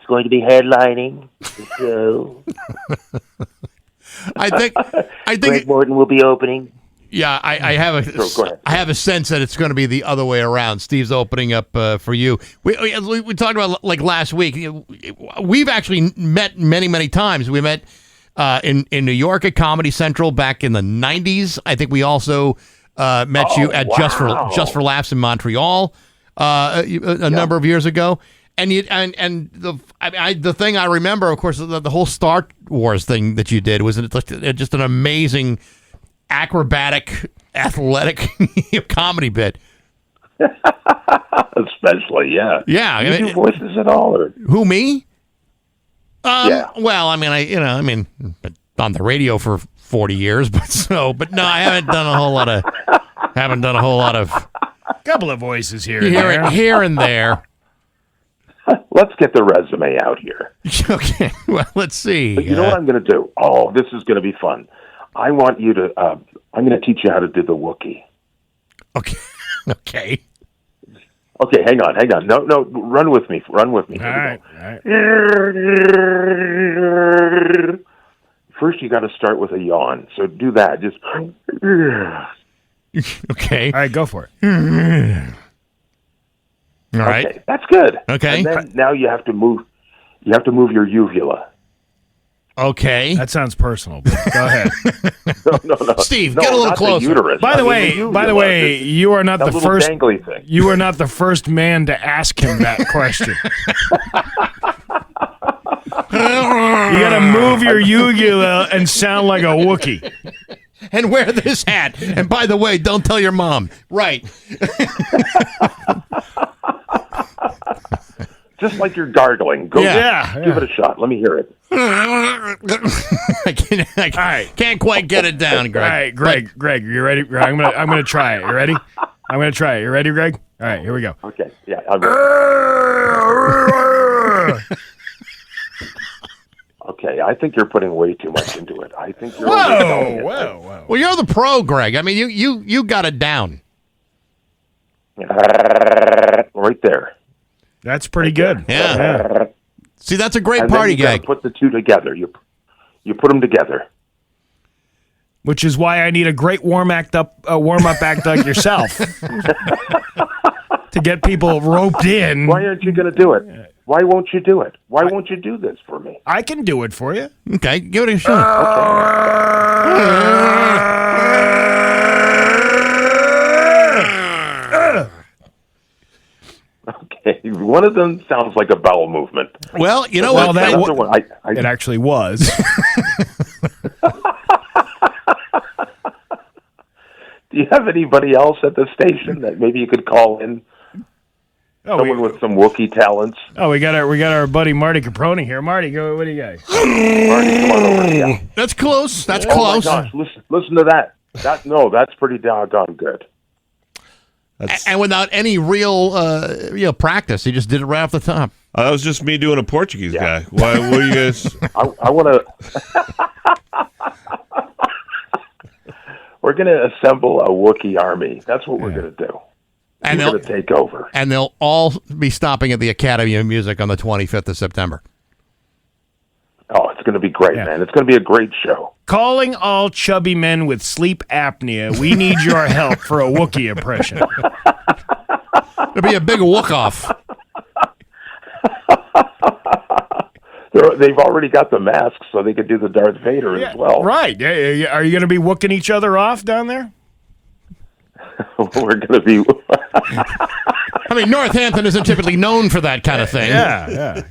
going to be headlining the show. I think Greg Morton will be opening. Yeah, I have a sense that it's going to be the other way around. Steve's opening up for you. We talked about like last week. We've actually met many times. We met in New York at Comedy Central back in the 90s. I think we also met you at Just for Laughs in Montreal a number of years ago. And the thing I remember, of course, the whole Star Wars thing that you did was just an amazing acrobatic, athletic comedy bit. Especially, yeah. Yeah. You do voices at all, or who, me? Yeah. Well, I mean, but on the radio for 40 years, but no, I haven't done a whole lot of. Couple of voices here and there. Let's get the resume out here. Okay. Well, let's see. But you know what I'm going to do? Oh, this is going to be fun. I want you to. I'm going to teach you how to do the Wookiee. Okay. Okay. Okay. Hang on. No. Run with me. All right. First, you got to start with a yawn. So do that. Just. Okay. All right. Go for it. All right. Okay, that's good. Okay. And then now you have to move. You have to move your uvula. Okay. That sounds personal. But go ahead. No. Steve, get a little closer. By the way, you are not the first. Thing. You are not the first man to ask him that question. You got to move your uvula and sound like a Wookiee. And wear this hat. And by the way, don't tell your mom. Right. Just like you're gargling. Go give it a shot. Let me hear it. I can't quite get it down, Greg. All right, Greg, you ready? I'm gonna try it. You ready? I'm gonna try it. You ready, Greg? All right, here we go. Okay, yeah. Okay, I think you're putting way too much into it. I think you're overselling it. Whoa. Well, you're the pro, Greg. I mean, you got it down. Right there. That's pretty good. Yeah. See, that's a great And party then you gotta gag. put the two together. You put them together. Which is why I need a great warm up act like yourself to get people roped in. Why aren't you going to do it? Why won't you do it? Why won't you do this for me? I can do it for you. Okay, give it a shot. Okay, one of them sounds like a bowel movement. Well, you know Well, what? it actually was. Do you have anybody else at the station that maybe you could call in? Someone with some Wookiee talents. Oh, we got our buddy Marty Caproni here. Marty, go. What do you got? Marty, come on over. Yeah. That's close. That's Oh close. my gosh, listen to that. That's pretty doggone good. And without any real practice, he just did it right off the top. That was just me doing a Portuguese guy. Why? What are you guys? I want to. We're going to assemble a Wookiee army. That's what we're going to do. And we're going to take over. And they'll all be stopping at the Academy of Music on the 25th of September. Oh, it's going to be great, man. It's going to be a great show. Calling all chubby men with sleep apnea. We need your help for a Wookiee impression. There'll be a big wook-off. They've already got the masks, so they could do the Darth Vader as well. Right. Yeah. Are you going to be wooking each other off down there? We're going to be... I mean, Northampton isn't typically known for that kind of thing. Yeah.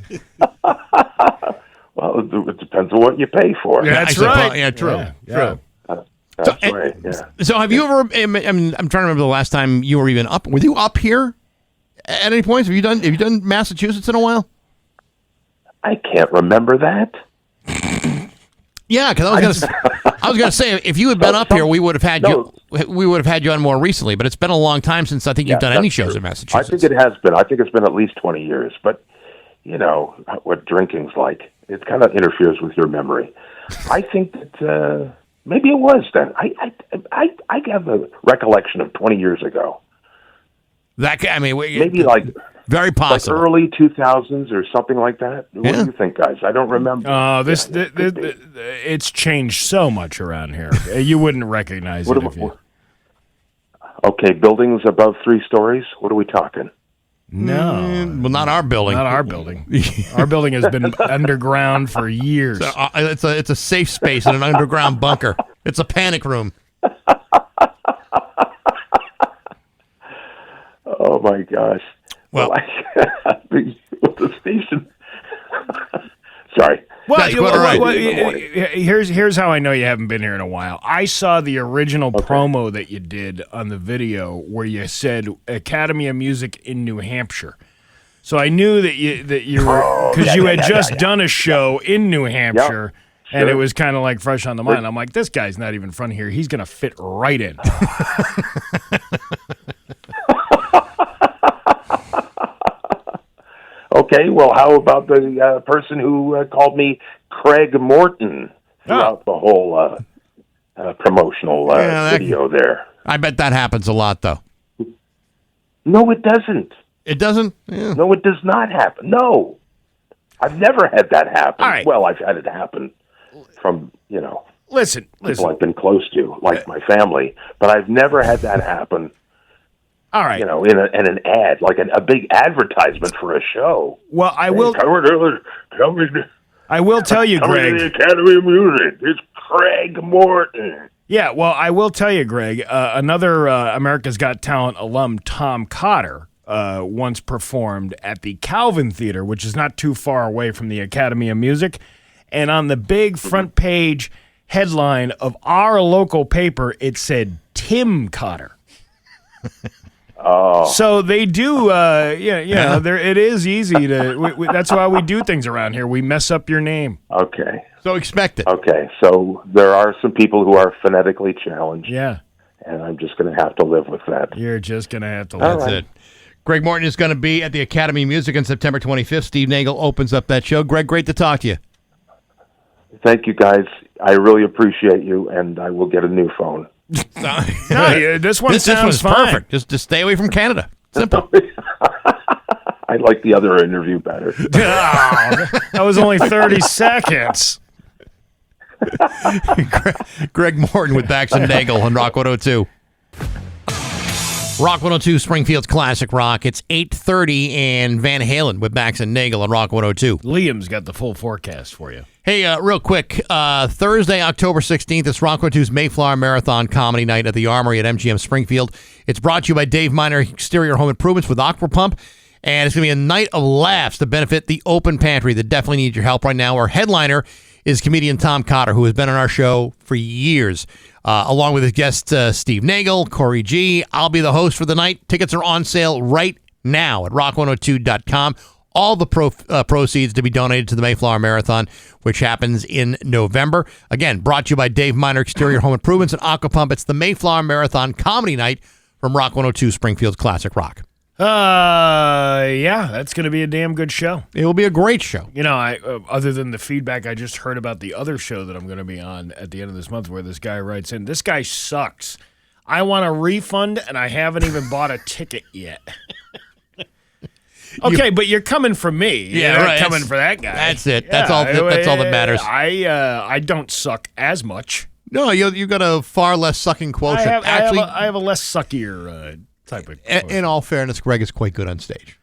Well, it depends on what you pay for. Yeah, that's right. Yeah, true. Yeah. That's right, yeah. So have you ever, I mean, I'm trying to remember the last time you were even up. Were you up here at any point? Have you done Massachusetts in a while? I can't remember that. Yeah, because I was gonna say if you had been up here, we would have had you. We would have had you on more recently. But it's been a long time since I think you've done any shows in Massachusetts. I think it has been. I think it's been at least 20 years. But you know what drinking's like. It kind of interferes with your memory. I think that maybe it was then. I have a recollection of 20 years ago. Maybe like very possible, like early 2000s or something like that. What do you think, guys? I don't remember. It's changed so much around here. You wouldn't recognize it. If you... Okay, buildings above 3 stories. What are we talking? No, well, not our building. Not our building. Our building has been underground for years. So, it's a safe space in an underground bunker. It's a panic room. Oh my gosh! Well, the station. Sorry. Here's how I know you haven't been here in a while. I saw the original promo that you did on the video where you said Academy of Music in New Hampshire. So I knew that you were because you had just done a show in New Hampshire, and it was kind of like fresh on the mind. I'm like, this guy's not even from here. He's gonna fit right in. Okay, well, how about the person who called me Craig Morton throughout the whole promotional video there? I bet that happens a lot, though. No, it doesn't. It doesn't? Yeah. No, it does not happen. No. I've never had that happen. All right. Well, I've had it happen from, Listen. people I've been close to, like my family, but I've never had that happen. All right. In an ad, like a big advertisement for a show. Well, I will tell you, Greg. The Academy of Music. It's Craig Morton. Yeah, well, I will tell you, Greg. Another America's Got Talent alum, Tom Cotter, once performed at the Calvin Theater, which is not too far away from the Academy of Music. And on the big front page headline of our local paper, it said Tim Cotter. Oh. So they do, it is easy to, that's why we do things around here. We mess up your name. Okay. So expect it. Okay, so there are some people who are phonetically challenged. Yeah. And I'm just going to have to live with that. You're just going to have to live with it. Greg Morton is going to be at the Academy of Music on September 25th. Steve Nagle opens up that show. Greg, great to talk to you. Thank you, guys. I really appreciate you, and I will get a new phone. This one This sounds one's fine. perfect. Just stay away from Canada. Simple. I like the other interview better. That was only 30 seconds. Greg Morton with Bax and Nagle on Rock 102. Rock 102, Springfield's Classic Rock. It's 8:30 and Van Halen with Bax and Nagle on Rock 102. Liam's got the full forecast for you. Hey, real quick, Thursday, October 16th, it's Rock 102's Mayflower Marathon Comedy Night at the Armory at MGM Springfield. It's brought to you by Dave Miner Exterior Home Improvements with Aqua Pump, and it's going to be a night of laughs to benefit the Open Pantry that definitely needs your help right now. Our headliner is comedian Tom Cotter, who has been on our show for years, along with his guest Steve Nagle, Corey G. I'll be the host for the night. Tickets are on sale right now at rock102.com. All the proceeds to be donated to the Mayflower Marathon, which happens in November. Again, brought to you by Dave Miner Exterior Home Improvements and Aqua Pump. It's the Mayflower Marathon Comedy Night from Rock 102, Springfield's Classic Rock. Yeah, that's going to be a damn good show. It will be a great show. You know, other than the feedback I just heard about the other show that I'm going to be on at the end of this month, where this guy writes in, "This guy sucks. I want a refund, and I haven't even bought a ticket yet." Okay, but you're coming from me. Yeah, you're right. not coming for that guy. That's it. That's all. That's all that matters. I don't suck as much. No, you got a far less sucking quotient. I have a less suckier type of quotient. In all fairness, Greg is quite good on stage.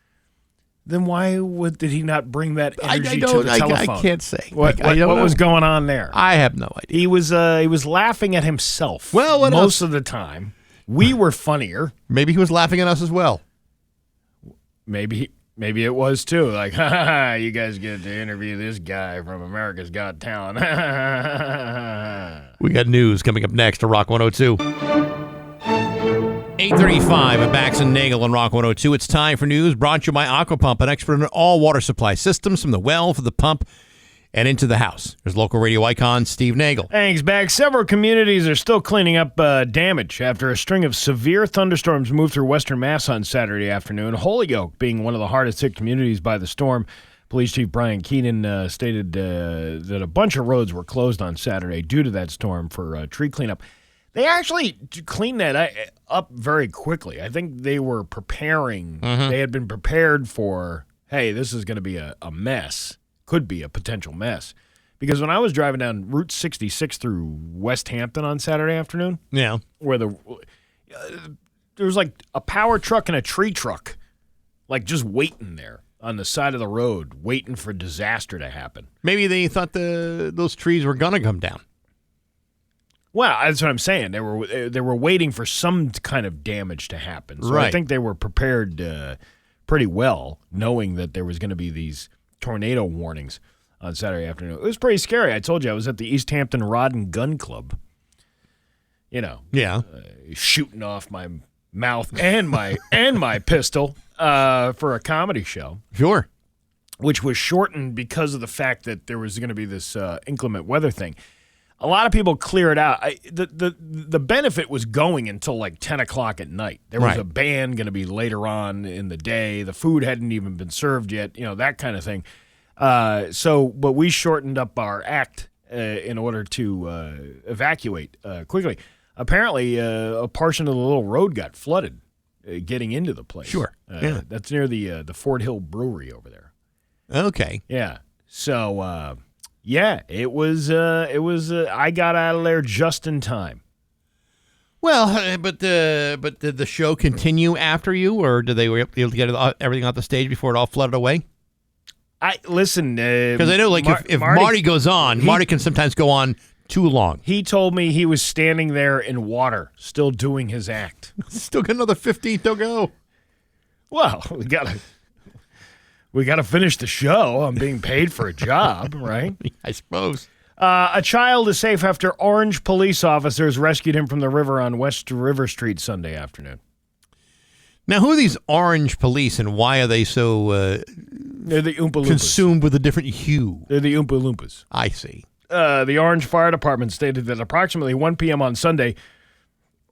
Then why did he not bring that energy to the I telephone? can't say. What was going on there? I have no idea. He was laughing at himself. Well, most of the time, we were funnier. Maybe he was laughing at us as well. Maybe it was too. Like, ha ha ha! You guys get to interview this guy from America's Got Talent. We got news coming up next to Rock 102. 8:35 at Bax and Nagle on Rock 102. It's time for news brought to you by Aqua Pump, an expert in all water supply systems from the well to the pump and into the house. There's local radio icon Steve Nagle. Thanks, Bax. Several communities are still cleaning up damage after a string of severe thunderstorms moved through western Mass on Saturday afternoon. Holyoke being one of the hardest hit communities by the storm. Police Chief Brian Keenan stated that a bunch of roads were closed on Saturday due to that storm for tree cleanup. They actually cleaned that up very quickly. I think they were preparing. Mm-hmm. They had been prepared for, hey, this is going to be a mess. Could be a potential mess. Because when I was driving down Route 66 through West Hampton on Saturday afternoon, yeah, where there was like a power truck and a tree truck, like just waiting there on the side of the road, waiting for disaster to happen. Maybe they thought those trees were going to come down. Well, that's what I'm saying. They were waiting for some kind of damage to happen. So right. I think they were prepared pretty well, knowing that there was going to be these tornado warnings on Saturday afternoon. It was pretty scary. I told you I was at the East Hampton Rod and Gun Club. You know, yeah, shooting off my mouth and my pistol for a comedy show. Sure, which was shortened because of the fact that there was going to be this inclement weather thing. A lot of people clear it out. The benefit was going until like 10 o'clock at night. There was right. a band going to be later on in the day. The food hadn't even been served yet, that kind of thing. But we shortened up our act in order to evacuate quickly. Apparently, a portion of the little road got flooded getting into the place. Sure. Yeah. That's near the Fort Hill Brewery over there. Okay. Yeah. So, yeah, it was. I got out of there just in time. Well, but did the show continue after you, or did they were able to get everything off the stage before it all flooded away? Listen, because I know, like, if Marty goes on, Marty can sometimes go on too long. He told me he was standing there in water, still doing his act. Still got another 15 to go. Well, we gotta finish the show. I'm being paid for a job, right? I suppose. A child is safe after orange police officers rescued him from the river on West River Street Sunday afternoon. Now, who are these orange police, and why are they so They're the Oompa Loompas. Consumed with a different hue? They're the Oompa Loompas. I see. The Orange Fire Department stated that approximately 1 p.m. on Sunday,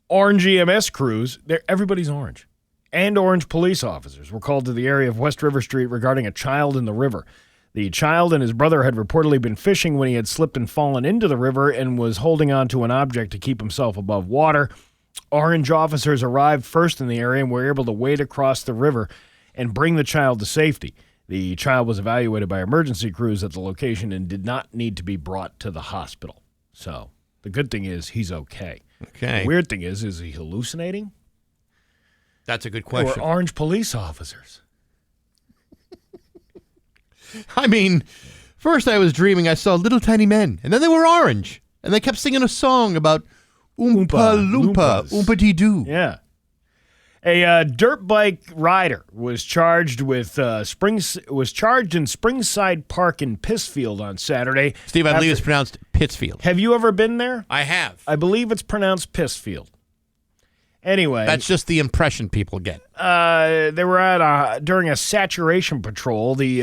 orange EMS crews, everybody's orange. and Orange police officers were called to the area of West River Street regarding a child in the river. The child and his brother had reportedly been fishing when he had slipped and fallen into the river and was holding on to an object to keep himself above water. Orange officers arrived first in the area and were able to wade across the river and bring the child to safety. The child was evaluated by emergency crews at the location and did not need to be brought to the hospital. So the good thing is he's okay. Okay. The weird thing is he hallucinating? That's a good question. Or Orange police officers? I mean, first I was dreaming I saw little tiny men, and then they were orange, and they kept singing a song about Oompa Loompa, Oompa-dee-doo. Yeah. A dirt bike rider was charged in Springside Park in Pittsfield on Saturday. Steve, I believe it's pronounced Pittsfield. Have you ever been there? I have. I believe it's pronounced Pittsfield. Anyway, that's just the impression people get. They were during a saturation patrol. See,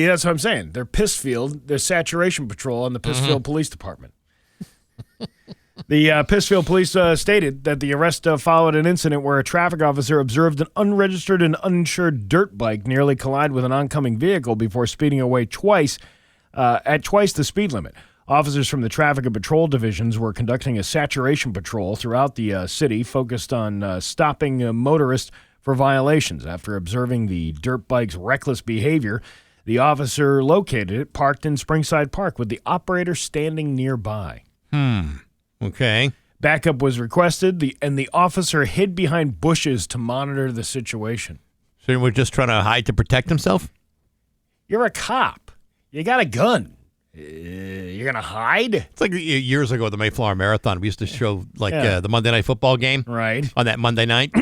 that's what I'm saying. They're Pittsfield. They're saturation patrol on the Pittsfield Police Department. The Pittsfield Police stated that the arrest followed an incident where a traffic officer observed an unregistered and uninsured dirt bike nearly collide with an oncoming vehicle before speeding away at twice the speed limit. Officers from the Traffic and Patrol divisions were conducting a saturation patrol throughout the city, focused on stopping motorists for violations. After observing the dirt bike's reckless behavior, the officer located it parked in Springside Park with the operator standing nearby. Okay. Backup was requested, and the officer hid behind bushes to monitor the situation. So he was just trying to hide to protect himself? You're a cop. You got a gun. You're going to hide? It's like years ago at the Mayflower Marathon. We used to show the Monday Night Football game. Right. On that Monday night.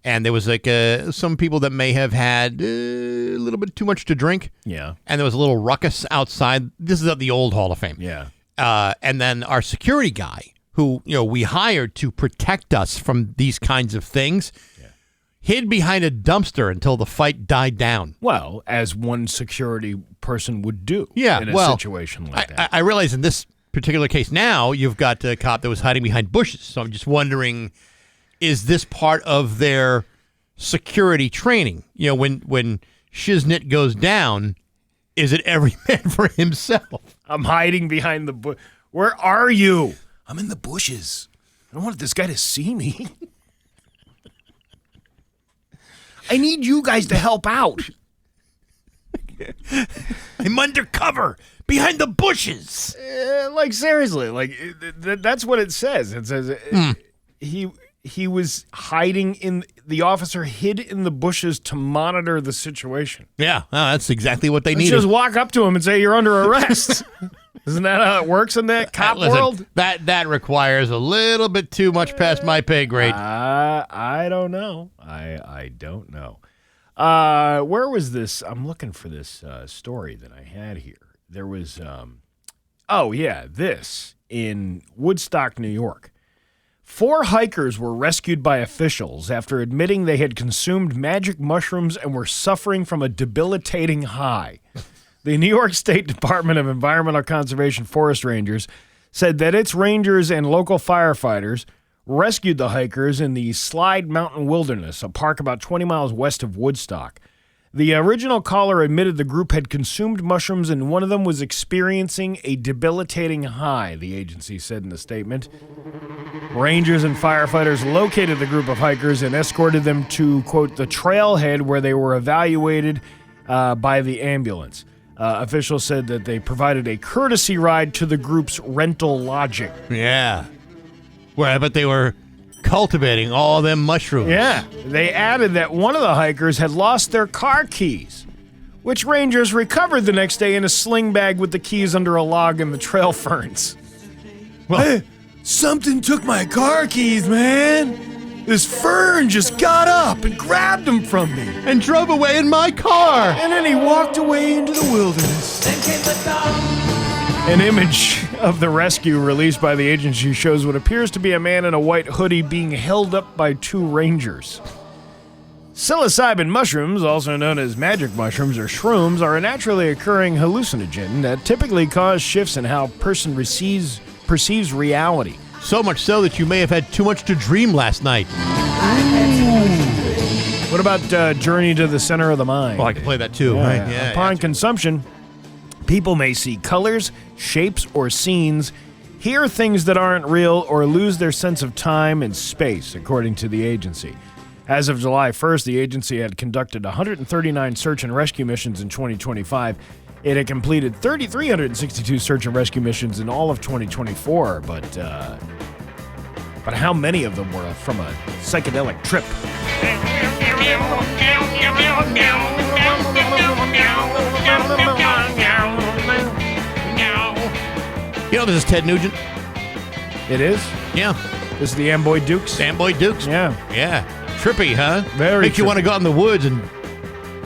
And there was some people that may have had a little bit too much to drink. Yeah. And there was a little ruckus outside. This is at the old Hall of Fame. Yeah. And then our security guy, who we hired to protect us from these kinds of things, hid behind a dumpster until the fight died down. Well, as one security person would do in a situation like that. I realize in this particular case now, you've got a cop that was hiding behind bushes. So I'm just wondering, is this part of their security training? When Shiznit goes down, is it every man for himself? I'm hiding behind the bush. Where are you? I'm in the bushes. I don't want this guy to see me. I need you guys to help out. I'm undercover behind the bushes. Seriously, that's what it says. It says he was hiding the officer hid in the bushes to monitor the situation. Yeah, that's exactly what they Let's needed. just walk up to him and say, you're under arrest. Isn't that how it works in that cop world? That requires a little bit too much past my pay grade. I don't know. I don't know. Where was this? I'm looking for this story that I had here. There was, this in Woodstock, New York. 4 hikers were rescued by officials after admitting they had consumed magic mushrooms and were suffering from a debilitating high. The New York State Department of Environmental Conservation Forest Rangers said that its rangers and local firefighters rescued the hikers in the Slide Mountain Wilderness, a park about 20 miles west of Woodstock. The original caller admitted the group had consumed mushrooms and one of them was experiencing a debilitating high, the agency said in a statement. Rangers and firefighters located the group of hikers and escorted them to, quote, the trailhead where they were evaluated by the ambulance. Officials said that they provided a courtesy ride to the group's rental lodging. Yeah. Well, I bet they were cultivating all them mushrooms. Yeah. They added that one of the hikers had lost their car keys, which rangers recovered the next day in a sling bag with the keys under a log in the trail ferns. Well, hey, something took my car keys, man. This fern just got up and grabbed them from me. And drove away in my car. And then he walked away into the wilderness. An image of the rescue released by the agency shows what appears to be a man in a white hoodie being held up by 2 rangers. Psilocybin mushrooms, also known as magic mushrooms or shrooms, are a naturally occurring hallucinogen that typically cause shifts in how a person perceives reality. So much so that you may have had too much to dream last night. Ooh. What about Journey to the Center of the Mind? Oh, I can play that too. Yeah. Right? Yeah, Upon consumption, people may see colors, shapes, or scenes, hear things that aren't real, or lose their sense of time and space, according to the agency. As of July 1st, the agency had conducted 139 search and rescue missions in 2025. It had completed 3,362 search and rescue missions in all of 2024, but how many of them were from a psychedelic trip? You know, this is Ted Nugent. It is? Yeah. This is the Amboy Dukes? Amboy Dukes? Yeah. Yeah. Trippy, huh? Very Makes you trippy. want to go out in the woods and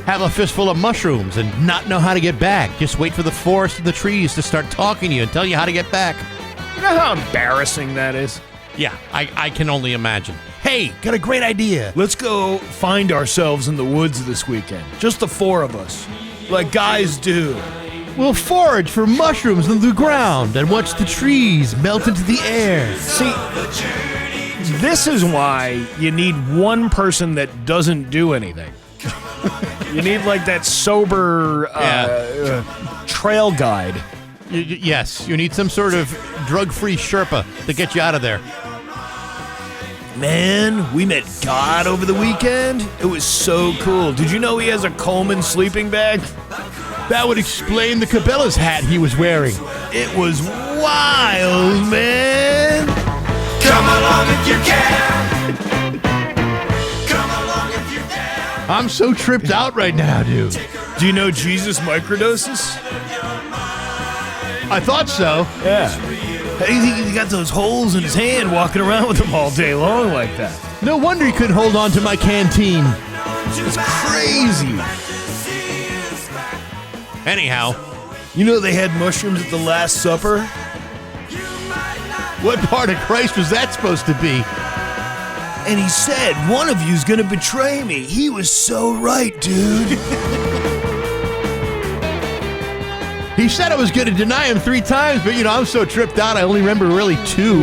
have a fistful of mushrooms and not know how to get back. Just wait for the forest and the trees to start talking to you and tell you how to get back. You know how embarrassing that is? Yeah, I can only imagine. Hey, got a great idea. Let's go find ourselves in the woods this weekend. Just the four of us. Like guys do. We'll forage for mushrooms in the ground and watch the trees melt into the air. See, this is why you need one person that doesn't do anything. You need like that sober trail guide. Yes, you need some sort of drug-free Sherpa to get you out of there. Man, we met God over the weekend. It was so cool. Did you know he has a Coleman sleeping bag? That would explain the Cabela's hat he was wearing. It was wild, man. Come along if you can. Come along if you can. I'm so tripped out right now, dude. Do you know Jesus microdoses? I thought so. Yeah. How do you think he got those holes in his hand walking around with them all day long like that? No wonder he couldn't hold on to my canteen. It's crazy. Anyhow, you know they had mushrooms at the Last Supper? What part of Christ was that supposed to be? And he said, one of you's gonna betray me. He was so right, dude. He said I was going to deny him 3 times, but, I'm so tripped out, I only remember really 2.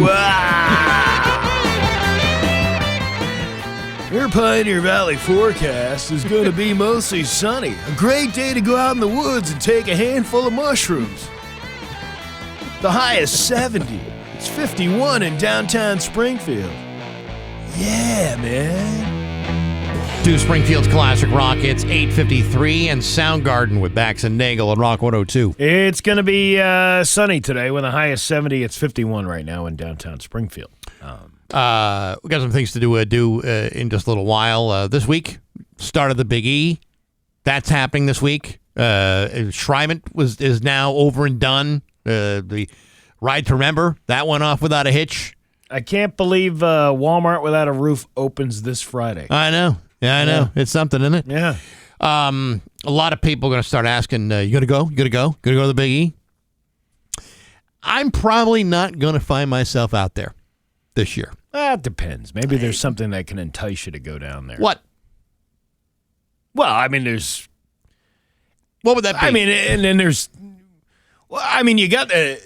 Your Pioneer Valley forecast is going to be mostly sunny. A great day to go out in the woods and take a handful of mushrooms. The high is 70. It's 51 in downtown Springfield. Yeah, man. To Springfield's Classic Rock, it's 8:53, and Soundgarden with Bax and Nagle on Rock 102. It's going to be sunny today with a high of 70. It's 51 right now in downtown Springfield. We got some things to do in just a little while. This week, start of the Big E. That's happening this week. Shriment is now over and done. The Ride to Remember, that went off without a hitch. I can't believe Walmart Without a Roof opens this Friday. I know. Yeah, I know. It's something, isn't it? Yeah. A lot of people are going to start asking, you going to go? You going to go? Going to go to the Big E? I'm probably not going to find myself out there this year. It depends. Maybe there's something that can entice you to go down there. What? Well, I mean, there's... What would that be? I mean, and then there's... Well, I mean, you got the...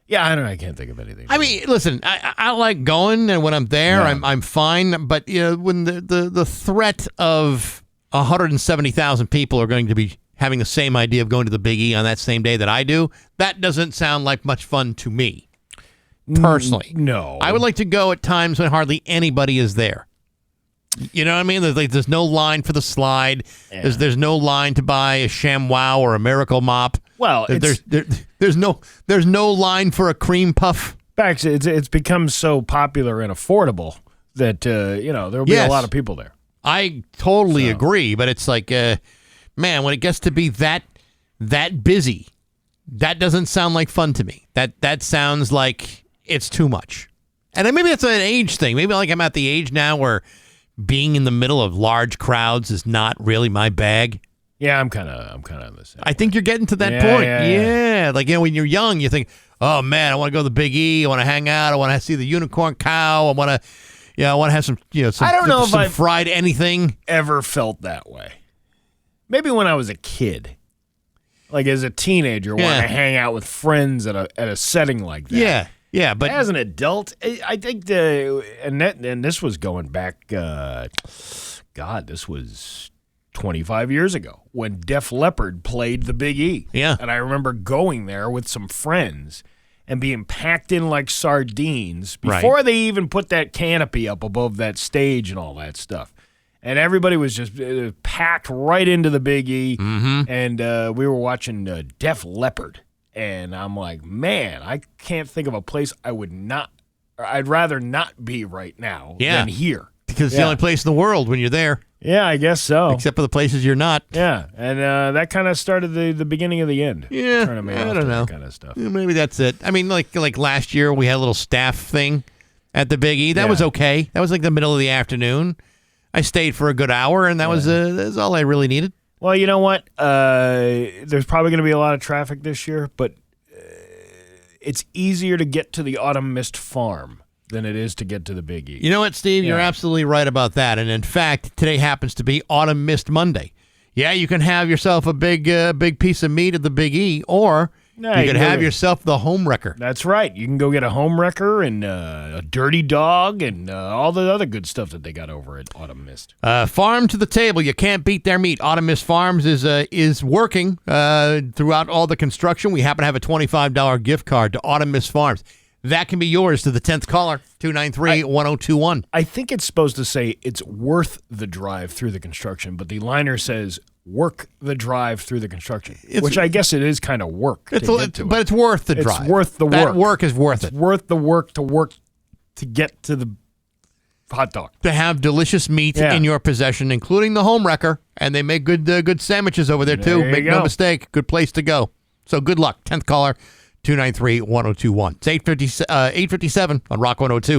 Yeah, I don't know. I can't think of anything. I mean, listen, I like going, and when I'm there, Yeah. I'm fine. But when the threat of 170,000 people are going to be having the same idea of going to the Big E on that same day that I do, that doesn't sound like much fun to me, personally. No. I would like to go at times when hardly anybody is there. You know what I mean? There's no line for the slide. Yeah. There's no line to buy a ShamWow or a Miracle Mop. Well, there's no line for a cream puff. Bax, it's become so popular and affordable that there'll be a lot of people there. I totally agree, but it's like, man, when it gets to be that busy, that doesn't sound like fun to me. That sounds like it's too much. And maybe that's an age thing. Maybe like I'm at the age now where being in the middle of large crowds is not really my bag. Yeah, I'm kind of the same. I think you're getting to that point. Yeah. Like, when you're young, you think, oh, man, I want to go to the Big E. I want to hang out. I want to see the unicorn cow. I want to have some, I don't know if some I've fried anything. Ever felt that way. Maybe when I was a kid. Like as a teenager, want to hang out with friends at a setting like that. Yeah, but as an adult, I think and this was going back, God, this was 25 years ago when Def Leppard played the Big E. Yeah. And I remember going there with some friends and being packed in like sardines before they even put that canopy up above that stage and all that stuff. And everybody was just packed right into the Big E. Mm-hmm. And we were watching Def Leppard. And I'm like, man, I can't think of a place I'd rather not be right now than here. Because it's the only place in the world when you're there. Yeah, I guess so. Except for the places you're not. Yeah, and that kind of started the beginning of the end. Yeah, Turning me I off don't to know. that kind of stuff. Yeah, maybe that's it. I mean, like last year, we had a little staff thing at the Big E. That was okay. That was like the middle of the afternoon. I stayed for a good hour, and that was that's all I really needed. Well, you know what? There's probably going to be a lot of traffic this year, but it's easier to get to the Autumn Mist Farm than it is to get to the Big E. You know what, Steve? You're absolutely right about that. And in fact, today happens to be Autumn Mist Monday. Yeah, you can have yourself a big piece of meat at the Big E, or you could have yourself the home wrecker. That's right. You can go get a home wrecker and a dirty dog and all the other good stuff that they got over at Autumn Mist. Farm to the table. You can't beat their meat. Autumn Mist Farms is working throughout all the construction. We happen to have a $25 gift card to Autumn Mist Farms. That can be yours to the 10th caller, 293-1021. I think it's supposed to say it's worth the drive through the construction, but the liner says work the drive through the construction, which I guess it is kind of work. But it's worth the drive. It's worth the work. That work is worth it. It's worth the work to get to the hot dog. To have delicious meat in your possession, including the home wrecker, and they make good sandwiches over there too. Make no mistake. Good place to go. So good luck. 10th caller, 293-1021. It's 8:57 on Rock 102.